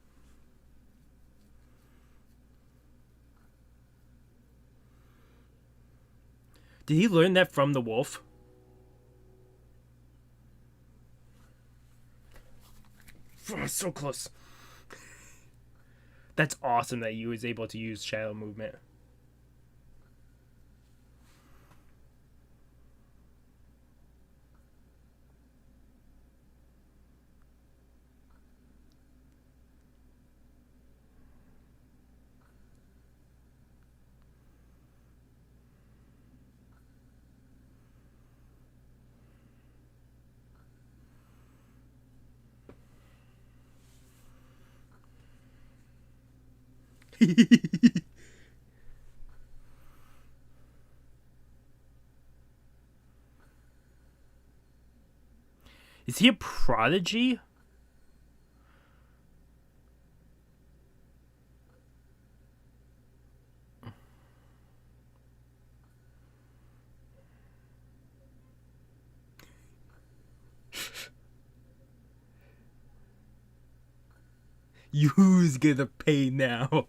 Did he learn that from the wolf? Oh, so close. That's awesome that he was able to use shadow movement. Is he a prodigy? Who's gonna pay now?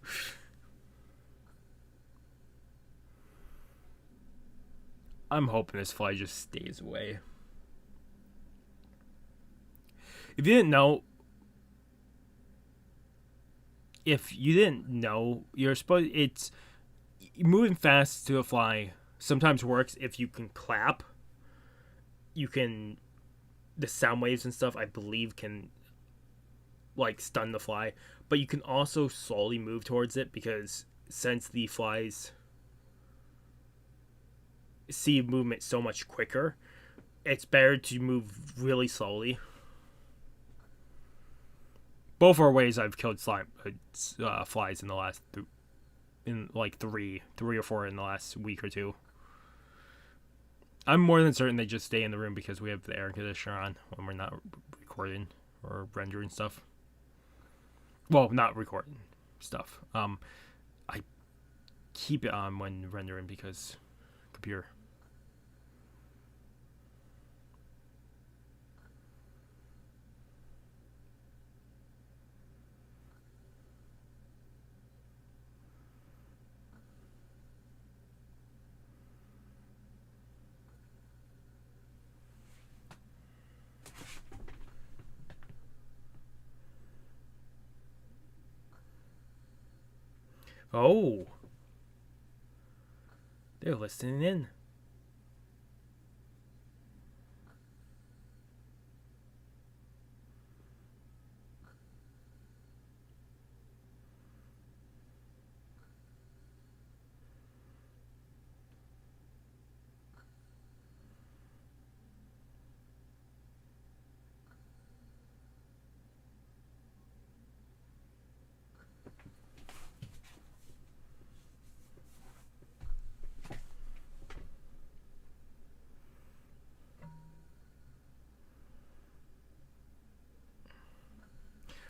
I'm hoping this fly just stays away. If you didn't know, you're supposed... It's... Moving fast to a fly sometimes works if you can clap. You can... The sound waves and stuff, I believe, can... like, stun the fly. But you can also slowly move towards it, because since the flies see movement so much quicker, it's better to move really slowly. Both are ways I've killed flies in the last... in like three or four in the last week or two. I'm more than certain they just stay in the room because we have the air conditioner on when we're not recording or rendering stuff. Well, not recording stuff. I keep it on when rendering because computer. Oh. They're listening in.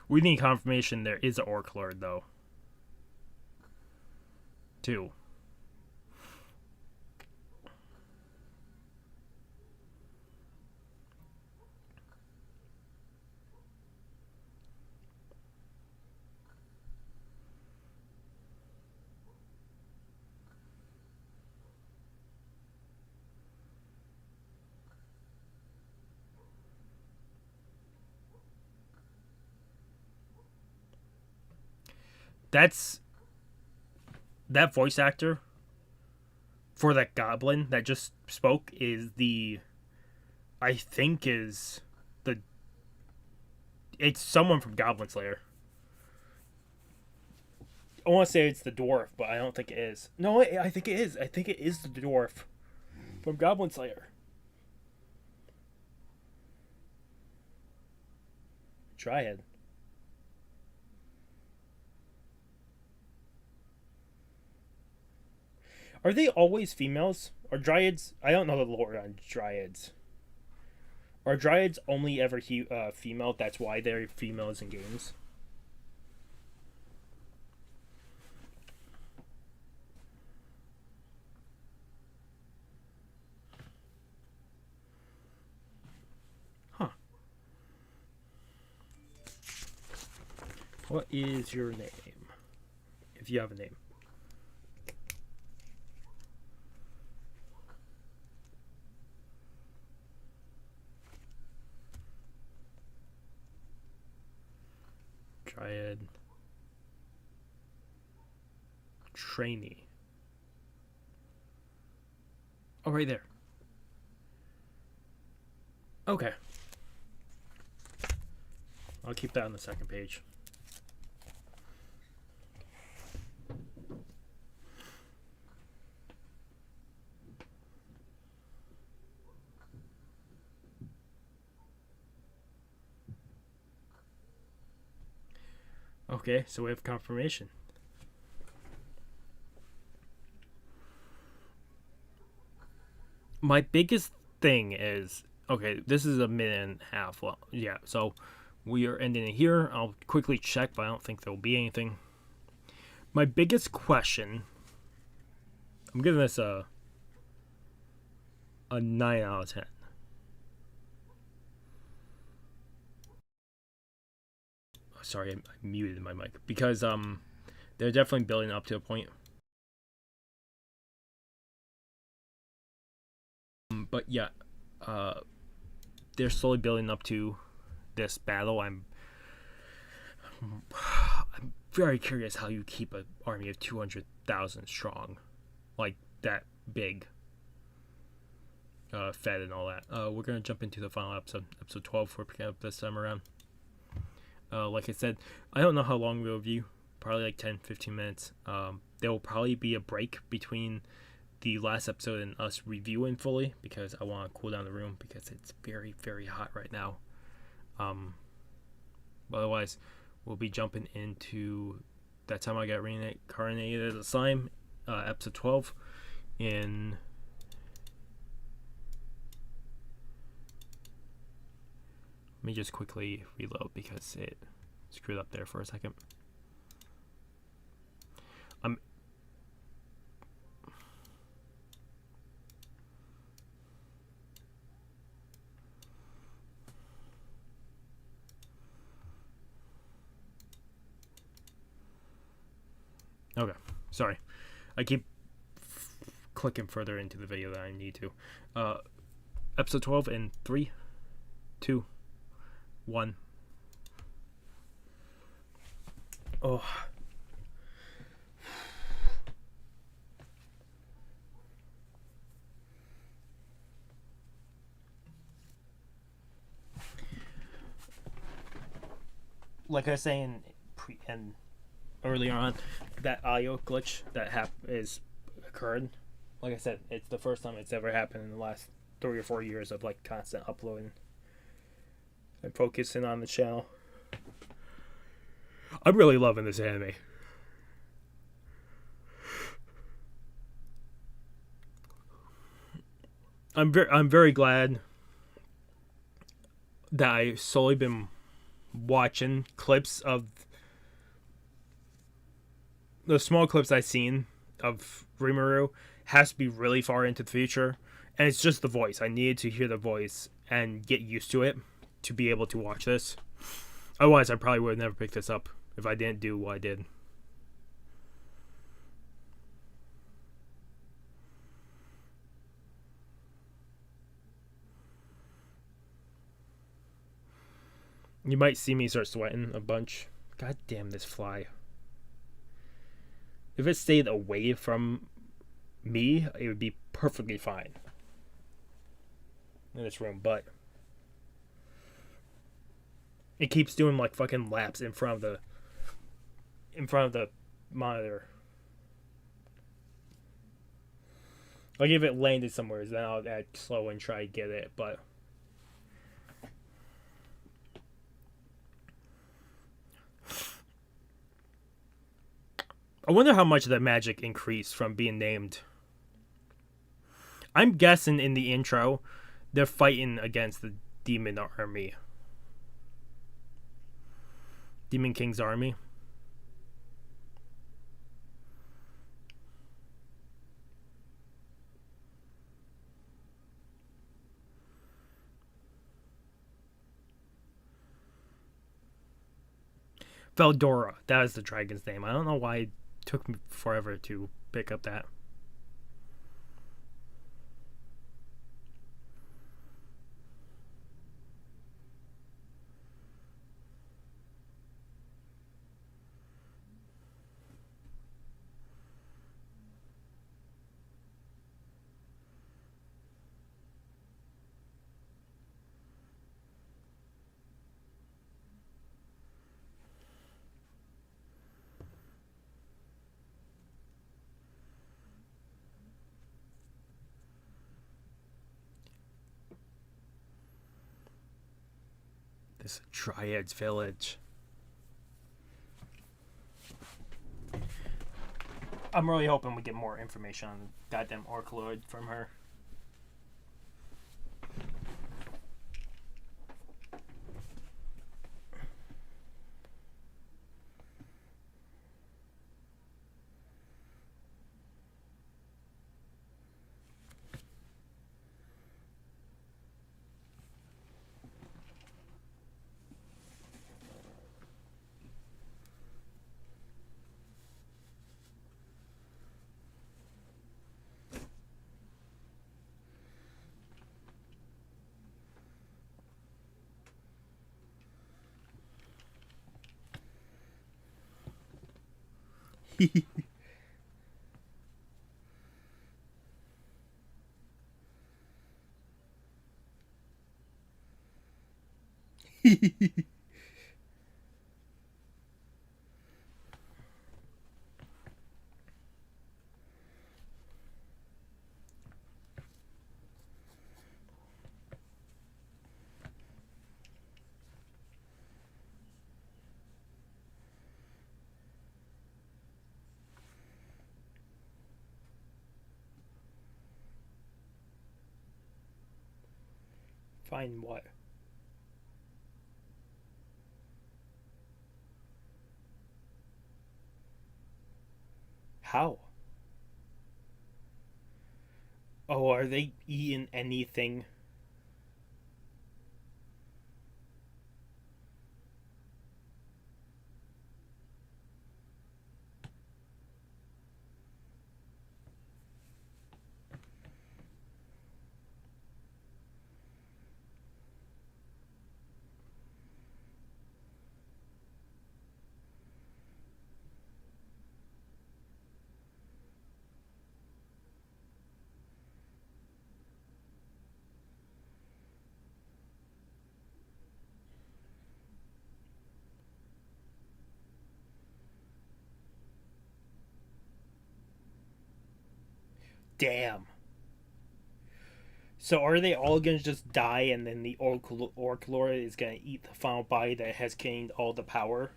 We need confirmation there is an Orc Lord, though. 2. That voice actor for that goblin that just spoke is it's someone from Goblin Slayer. I want to say it's the dwarf, but I don't think it is. No, I think it is. I think it is the dwarf from Goblin Slayer. Dryad. Are they always females? Are dryads? I don't know the lore on dryads. Are dryads only ever female? That's why they're females in games. Huh. What is your name? If you have a name. Dryad. Trainee. Oh, right there. Okay. I'll keep that on the second page. Okay, so we have confirmation. My biggest thing is, okay, this is a minute and a half. Well, yeah, so we are ending it here. I'll quickly check, but I don't think there'll be anything. My biggest question, I'm giving this a 9 out of 10. Sorry, I muted my mic because they're definitely building up to a point. But yeah, they're slowly building up to this battle. I'm very curious how you keep an army of 200,000 strong, like that big, fed and all that. We're gonna jump into the final episode 12 for picking up this time around. Like I said, I don't know how long we'll review. Probably like 10-15 minutes. There will probably be a break between the last episode and us reviewing fully because I want to cool down the room because it's very, very hot right now. Otherwise, we'll be jumping into that time I got reincarnated as a slime, episode 12 in... Let me just quickly reload because it screwed up there for a second. Okay, sorry. I keep clicking further into the video than I need to. Episode 12 in 3, 2, 1. Oh. Like I was saying and earlier on, that audio glitch that is occurred. Like I said, it's the first time it's ever happened in the last 3 or 4 years of like constant uploading and focusing on the channel. I'm really loving this anime. I'm very glad that I've solely been watching clips of the small clips I've seen of Rimuru. Has to be really far into the future, and it's just the voice. I needed to hear the voice and get used to it to be able to watch this. Otherwise, I probably would have never picked this up if I didn't do what I did. You might see me start sweating a bunch. God damn this fly. If it stayed away from me, it would be perfectly fine in this room, but it keeps doing like fucking laps in front of the monitor. Like if it landed somewhere, then I'll act slow and try to get it. But I wonder how much the magic increased from being named. I'm guessing in the intro, they're fighting against the demon army. Demon King's army. Veldora, that is the dragon's name. I don't know why it took me forever to pick up that. This Dryad's village. I'm really hoping we get more information on the goddamn Orc Lord from her. Find what? How? Oh, are they eating anything? Damn. So are they all gonna just die and then the Orc Lord is gonna eat the final body that has gained all the power?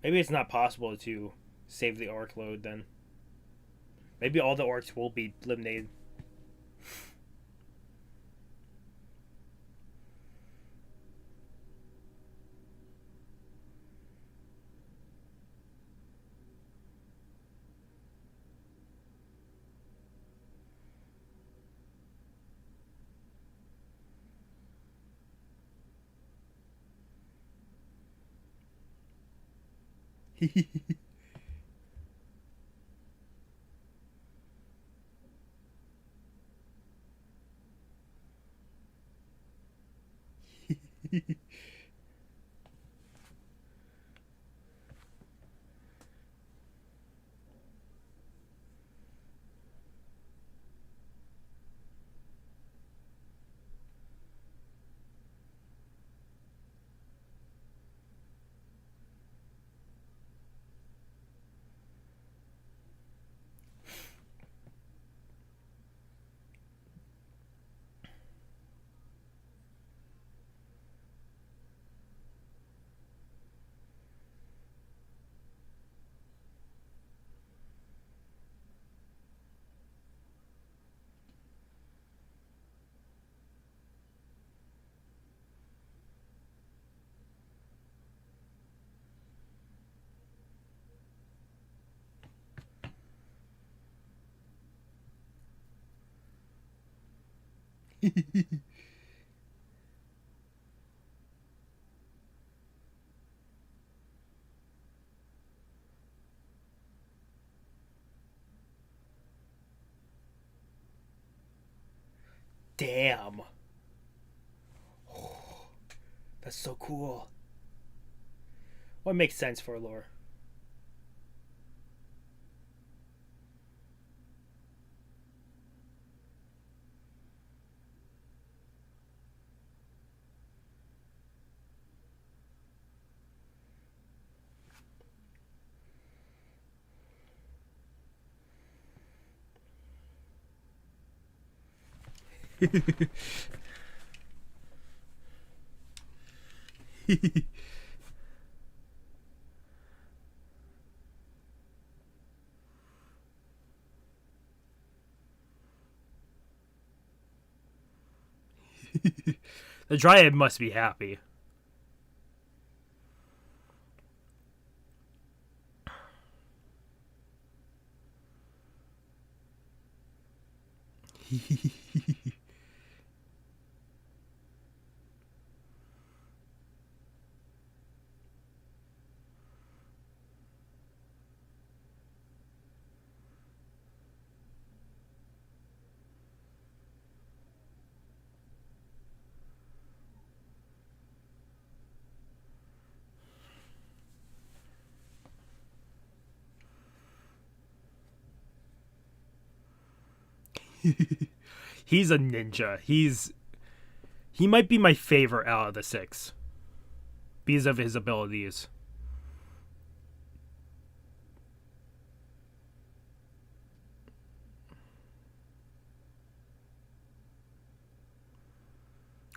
Maybe it's not possible to save the Orc Lord then. Maybe all the orcs will be eliminated. Damn. That's so cool. Well, it makes sense for lore. The Dryad must be happy. He's a ninja. He might be my favorite out of the 6 because of his abilities.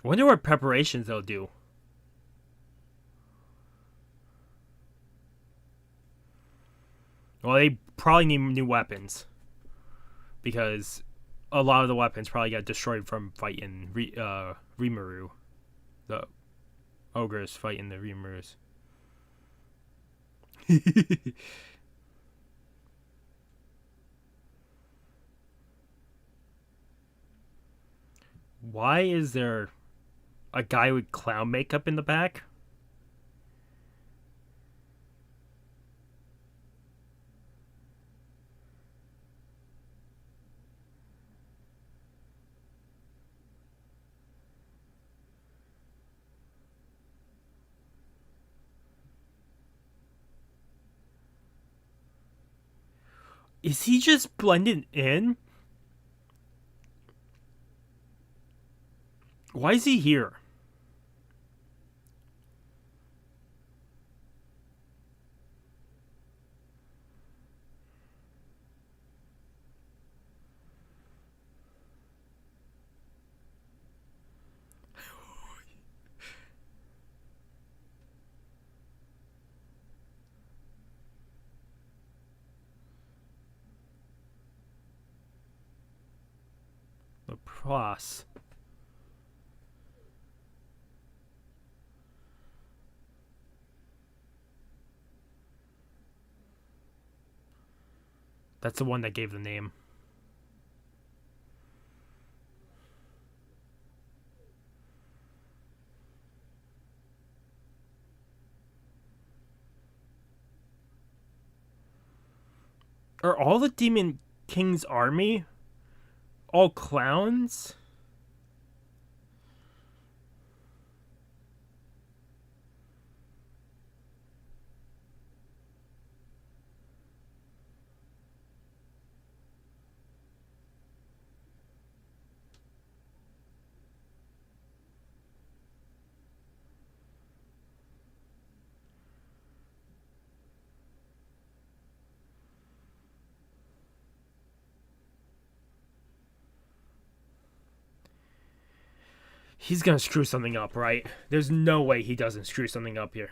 I wonder what preparations they'll do. Well, they probably need new weapons because a lot of the weapons probably got destroyed from fighting Rimuru. The Ogres fighting the Rimurus. Why is there a guy with clown makeup in the back? Is he just blended in? Why is he here? Lacrosse. That's the one that gave the name. Are all the Demon King's army all clowns? He's gonna screw something up, right? There's no way he doesn't screw something up here.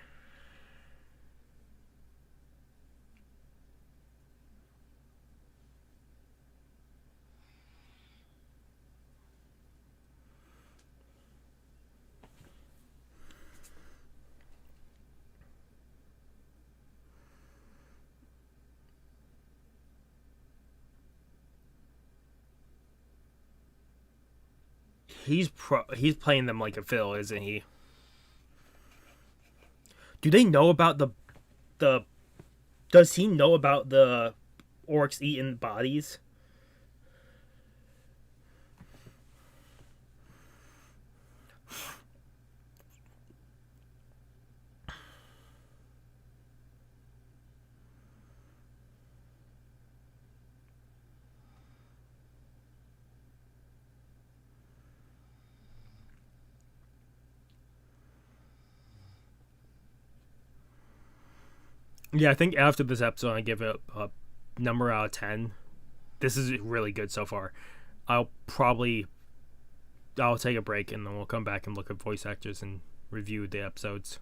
he's playing them like a fiddle, isn't he? Do they know about the? Does he know about the orcs eating bodies? Yeah, I think after this episode, I give it a number out of 10. This is really good so far. I'll take a break and then we'll come back and look at voice actors and review the episodes.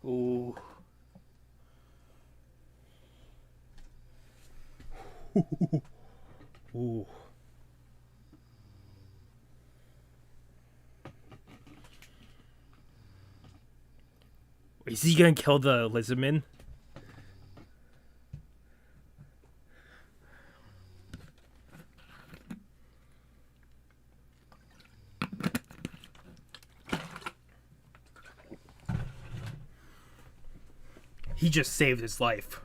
Ooh. Ooh. Is he gonna kill the lizardman? He just saved his life.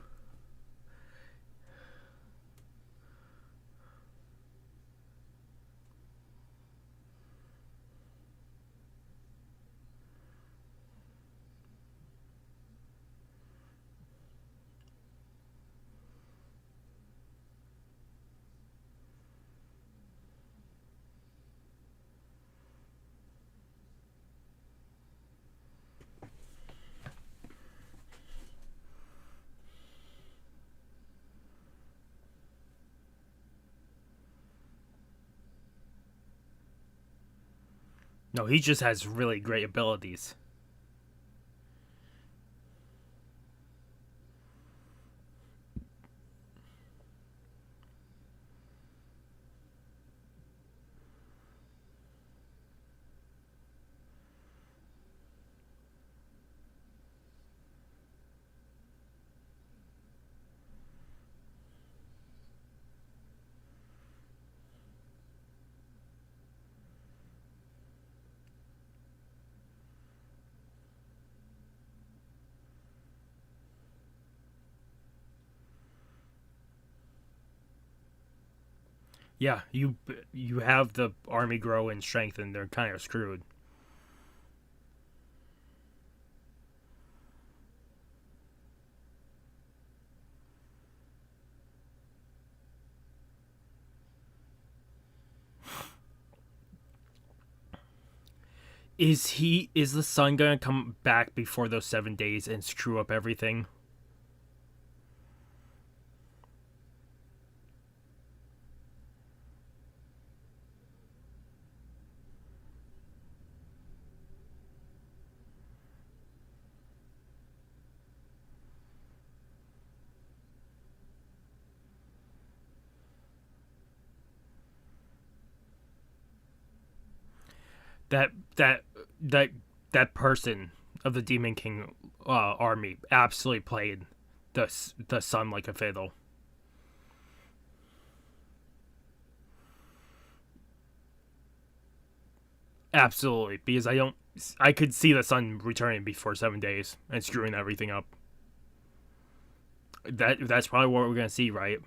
No, he just has really great abilities. Yeah, you have the army grow in strength and they're kind of screwed. Is the sun gonna come back before those 7 days and screw up everything? that that that that person of the Demon King army absolutely played the sun like a fiddle. Absolutely, because I could see the sun returning before 7 days and screwing everything up. That's probably what we're gonna see, right?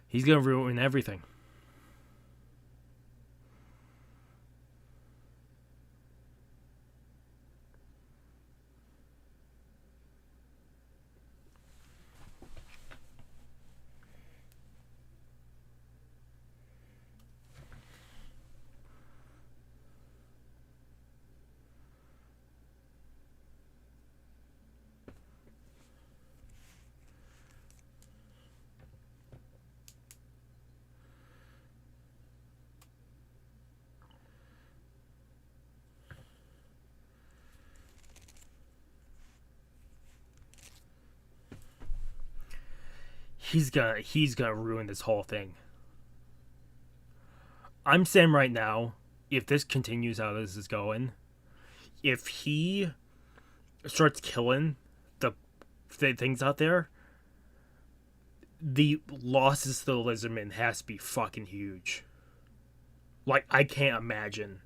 He's gonna ruin everything. He's gonna ruin this whole thing. I'm saying right now, if this continues how this is going, if he starts killing the things out there, the losses to the Lizardmen has to be fucking huge. Like, I can't imagine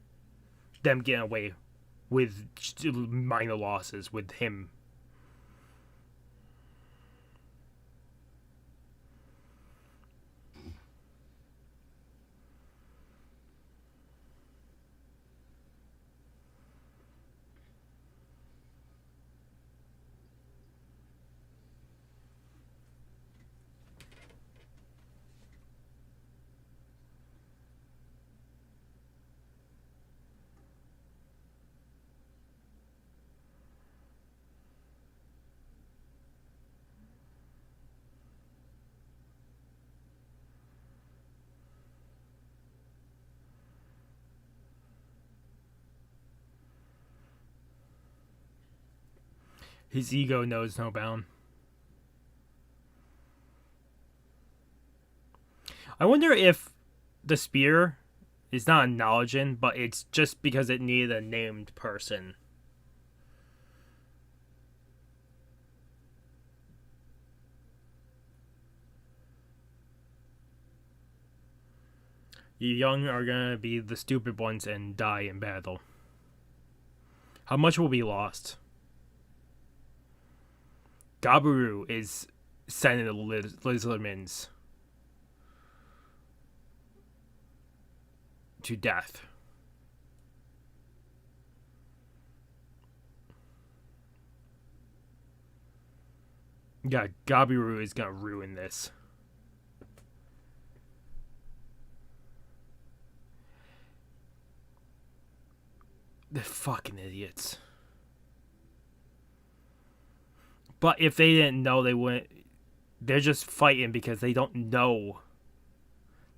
them getting away with minor losses with him. His ego knows no bound. I wonder if the spear is not acknowledging, but it's just because it needed a named person. You young are gonna be the stupid ones and die in battle. How much will be lost? Gabiru is sending the Lizardmans to death. Yeah, Gabiru is gonna ruin this. They're fucking idiots. But if they didn't know, they wouldn't. They're just fighting because they don't know.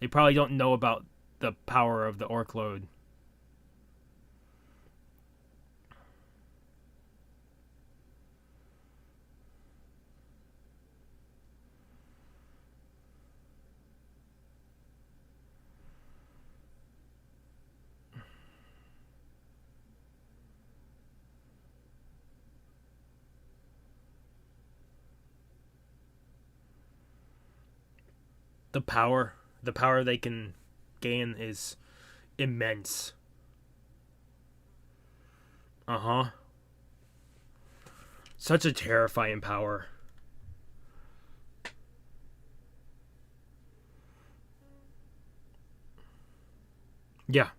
They probably don't know about the power of the Orc Lord. The power they can gain is immense. Uh-huh. Such a terrifying power. Yeah.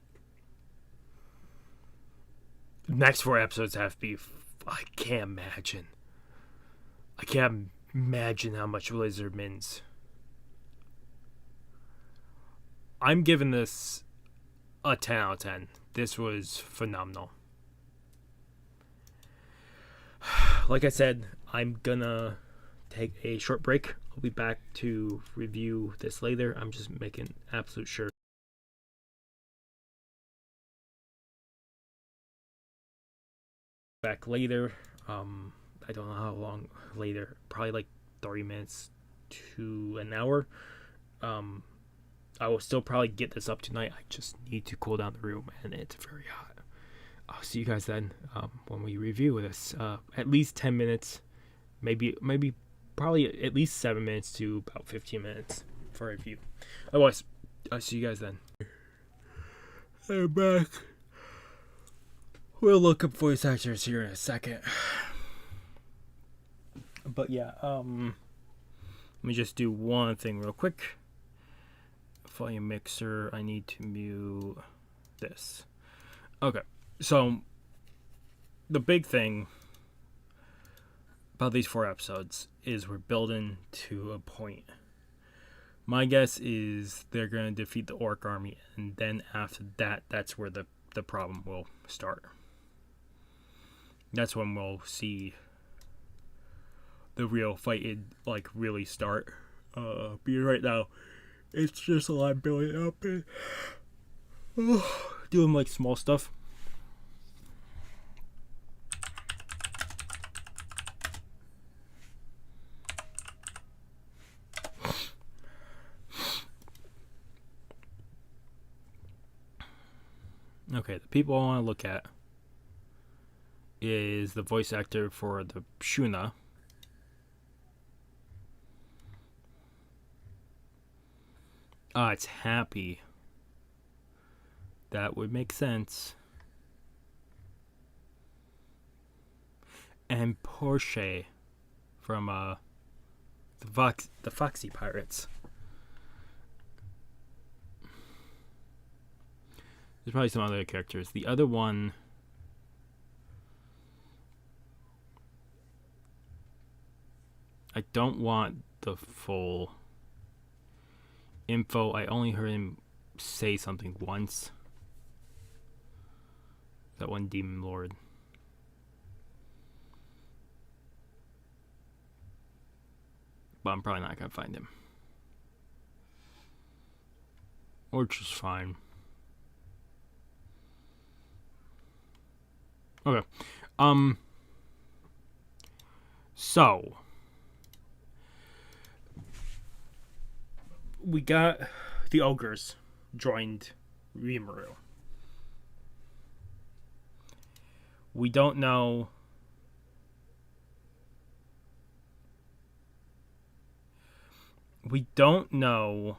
Next 4 episodes have to be. I can't imagine. I can't imagine how much Lizardmen's. I'm giving this a 10 out of 10. This was phenomenal. like I said, I'm gonna take a short break. I'll be back to review this later. I'm just making absolute sure. Back later. I don't know how long later. Probably like 30 minutes to an hour. I will still probably get this up tonight. I just need to cool down the room, and it's very hot. I'll see you guys then when we review this. At least 10 minutes, maybe probably at least 7 minutes to about 15 minutes for a review. Otherwise, I'll see you guys then. I'm back. We'll look up voice actors here in a second. But yeah, let me just do one thing real quick. Volume mixer, I need to mute this. Okay, so the big thing about these 4 episodes is we're building to a point. My guess is they're going to defeat the Orc army, and then after that, that's where the problem will start. That's when we'll see the real fight, like, really start. Because right now, it's just a lot building up and doing, like, small stuff. Okay, the people I want to look at is the voice actor for the Shuna. It's Happy. That would make sense. And Porsche from the Foxy Pirates. There's probably some other characters. The other one, I don't want the full info. I only heard him say something once. That one demon lord. But I'm probably not gonna find him. Which is fine. Okay. So we got the Ogres joined Rimuru. We don't know we don't know.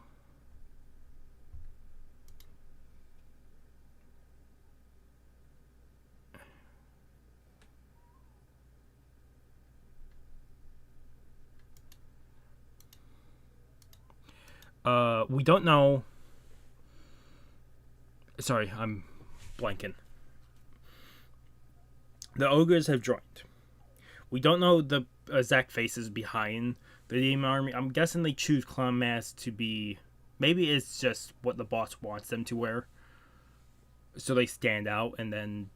Sorry, I'm blanking. The Ogres have joined. We don't know the exact faces behind the demon army. I'm guessing they choose clown masks to be. Maybe it's just what the boss wants them to wear, so they stand out, and then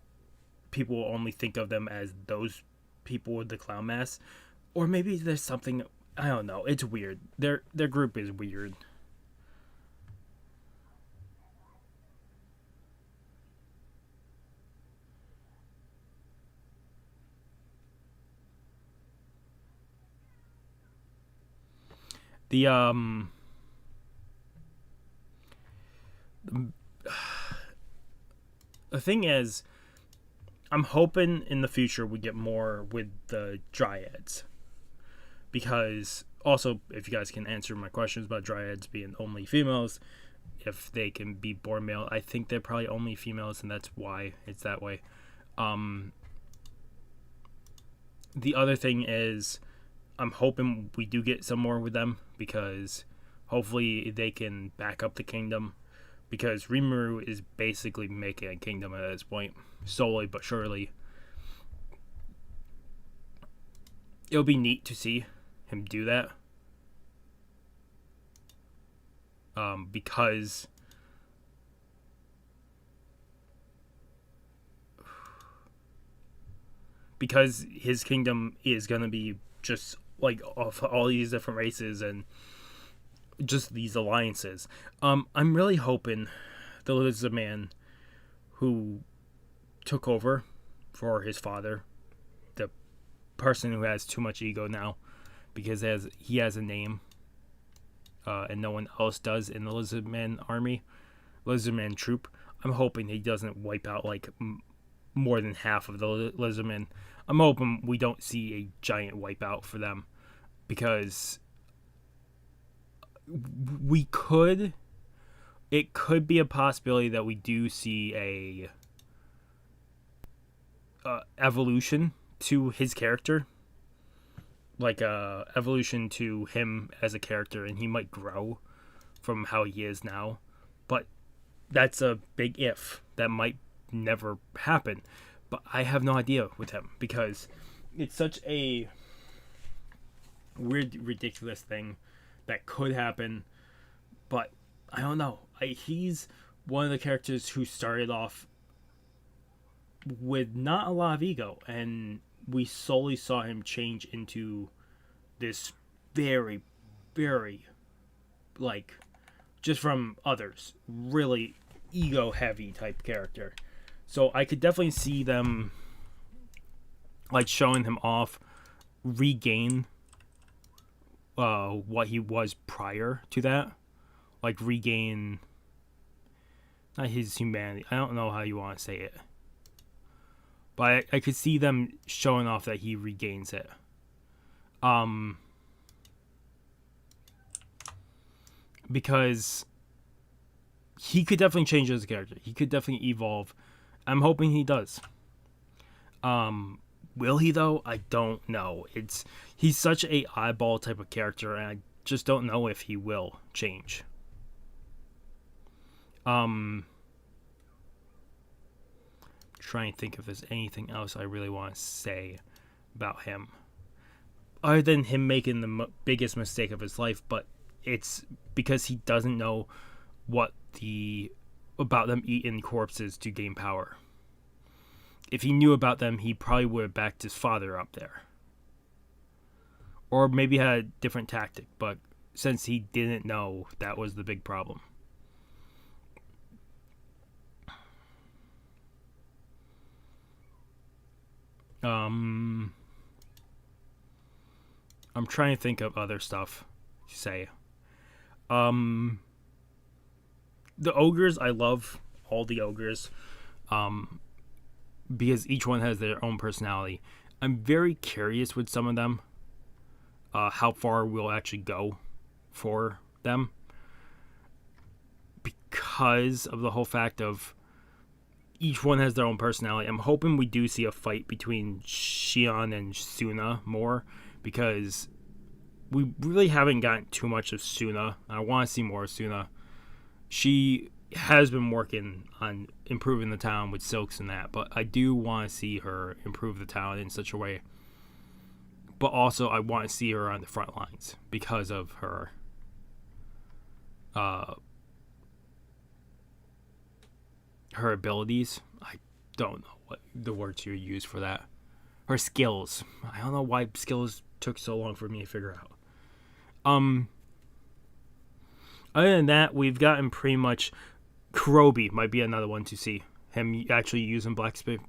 people will only think of them as those people with the clown masks. Or maybe there's something. I don't know. It's weird. Their group is weird. The thing is, I'm hoping in the future we get more with the dryads, because also, if you guys can answer my questions about dryads being only females, if they can be born male, I think they're probably only females, and that's why it's that way. The other thing is, I'm hoping we do get some more with them, because hopefully they can back up the kingdom, because Rimuru is basically making a kingdom at this point, slowly but surely. It'll be neat to see him do that, because because his kingdom is going to be just like of all these different races and just these alliances. I'm really hoping the Lizard Man who took over for his father, the person who has too much ego now because he has a name and no one else does in the Lizard Man army, Lizard Man troop. I'm hoping he doesn't wipe out like more than half of the Lizard Men. I'm hoping we don't see a giant wipeout for them, because it could be a possibility that we do see a evolution to his character, like a evolution to him as a character, and he might grow from how he is now. But that's a big if. That might never happen. But I have no idea with him, because it's such a weird, ridiculous thing that could happen. But I don't know. He's one of the characters who started off with not a lot of ego, and we slowly saw him change into this very, very, like, just from others, really ego heavy type character. So I could definitely see them like showing him off, regain what he was prior to that, like regain not his humanity. I don't know how you want to say it, but I could see them showing off that he regains it. Because he could definitely change as a character. He could definitely evolve. I'm hoping he does. Will he though? I don't know. He's such a eyeball type of character, and I just don't know if he will change. Trying to think if there's anything else I really want to say about him, other than him making the biggest mistake of his life. But it's because he doesn't know about them eating corpses to gain power. If he knew about them, he probably would have backed his father up there, or maybe had a different tactic. But since he didn't know, that was the big problem. I'm trying to think of other stuff to say. The ogres, I love all the ogres, because each one has their own personality. I'm very curious with some of them, how far we'll actually go for them, because of the whole fact of each one has their own personality. I'm hoping we do see a fight between Shion and Suna more, because we really haven't gotten too much of Suna. I want to see more of Suna. She has been working on improving the town with silks and that, but I do want to see her improve the town in such a way. But also, I want to see her on the front lines because of her her abilities. I don't know what the words you use for that. Her skills. I don't know why skills took so long for me to figure out. Other than that, we've gotten pretty much. Kurobi might be another one to see him actually using blacksmithing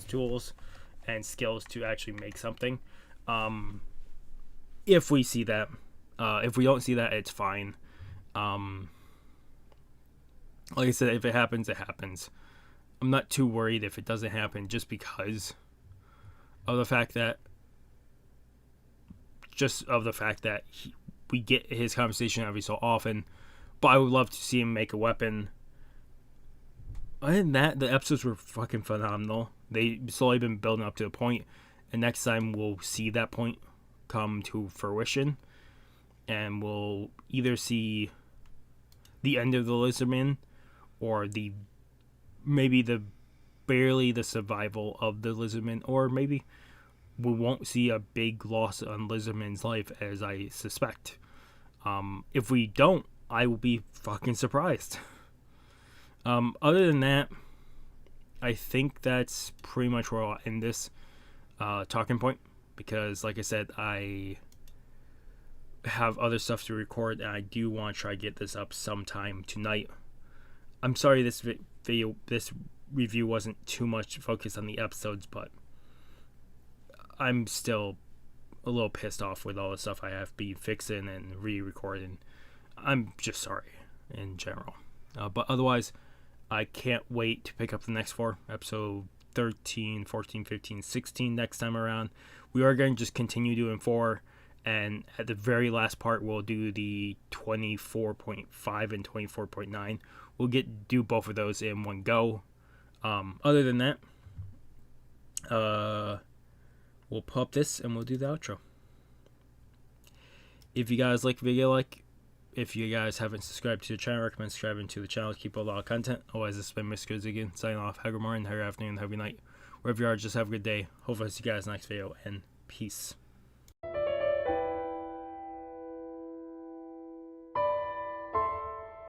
tools and skills to actually make something. If we see that, if we don't see that, it's fine. Like I said, if it happens, it happens. I'm not too worried if it doesn't happen, just because of the fact that we get his conversation every so often. But I would love to see him make a weapon. Other than that, the episodes were fucking phenomenal. They slowly been building up to the point, and next time we'll see that point come to fruition, and we'll either see the end of the Lizardman, or maybe the survival of the Lizardman, or maybe we won't see a big loss on Lizardman's life, as I suspect. If we don't, I will be fucking surprised. Other than that, I think that's pretty much where I'll end this talking point, because like I said, I have other stuff to record, and I do want to try to get this up sometime tonight. I'm sorry this this review wasn't too much focused on the episodes, but I'm still a little pissed off with all the stuff I have been fixing and re-recording. I'm just sorry in general. But otherwise, I can't wait to pick up the next 4, episode 13, 14, 15, 16 next time around. We are going to just continue doing 4, and at the very last part, we'll do the 24.5 and 24.9. We'll do both of those in one go. Other than that, we'll pull up this and we'll do the outro. If you guys like the video, if you guys haven't subscribed to the channel, I recommend subscribing to the channel to keep a lot of content. Otherwise, this has been Mr. Ziggin signing off. Have a good morning, have a good afternoon, have a good night. Wherever you are, just have a good day. Hopefully, I'll see you guys next video, and peace.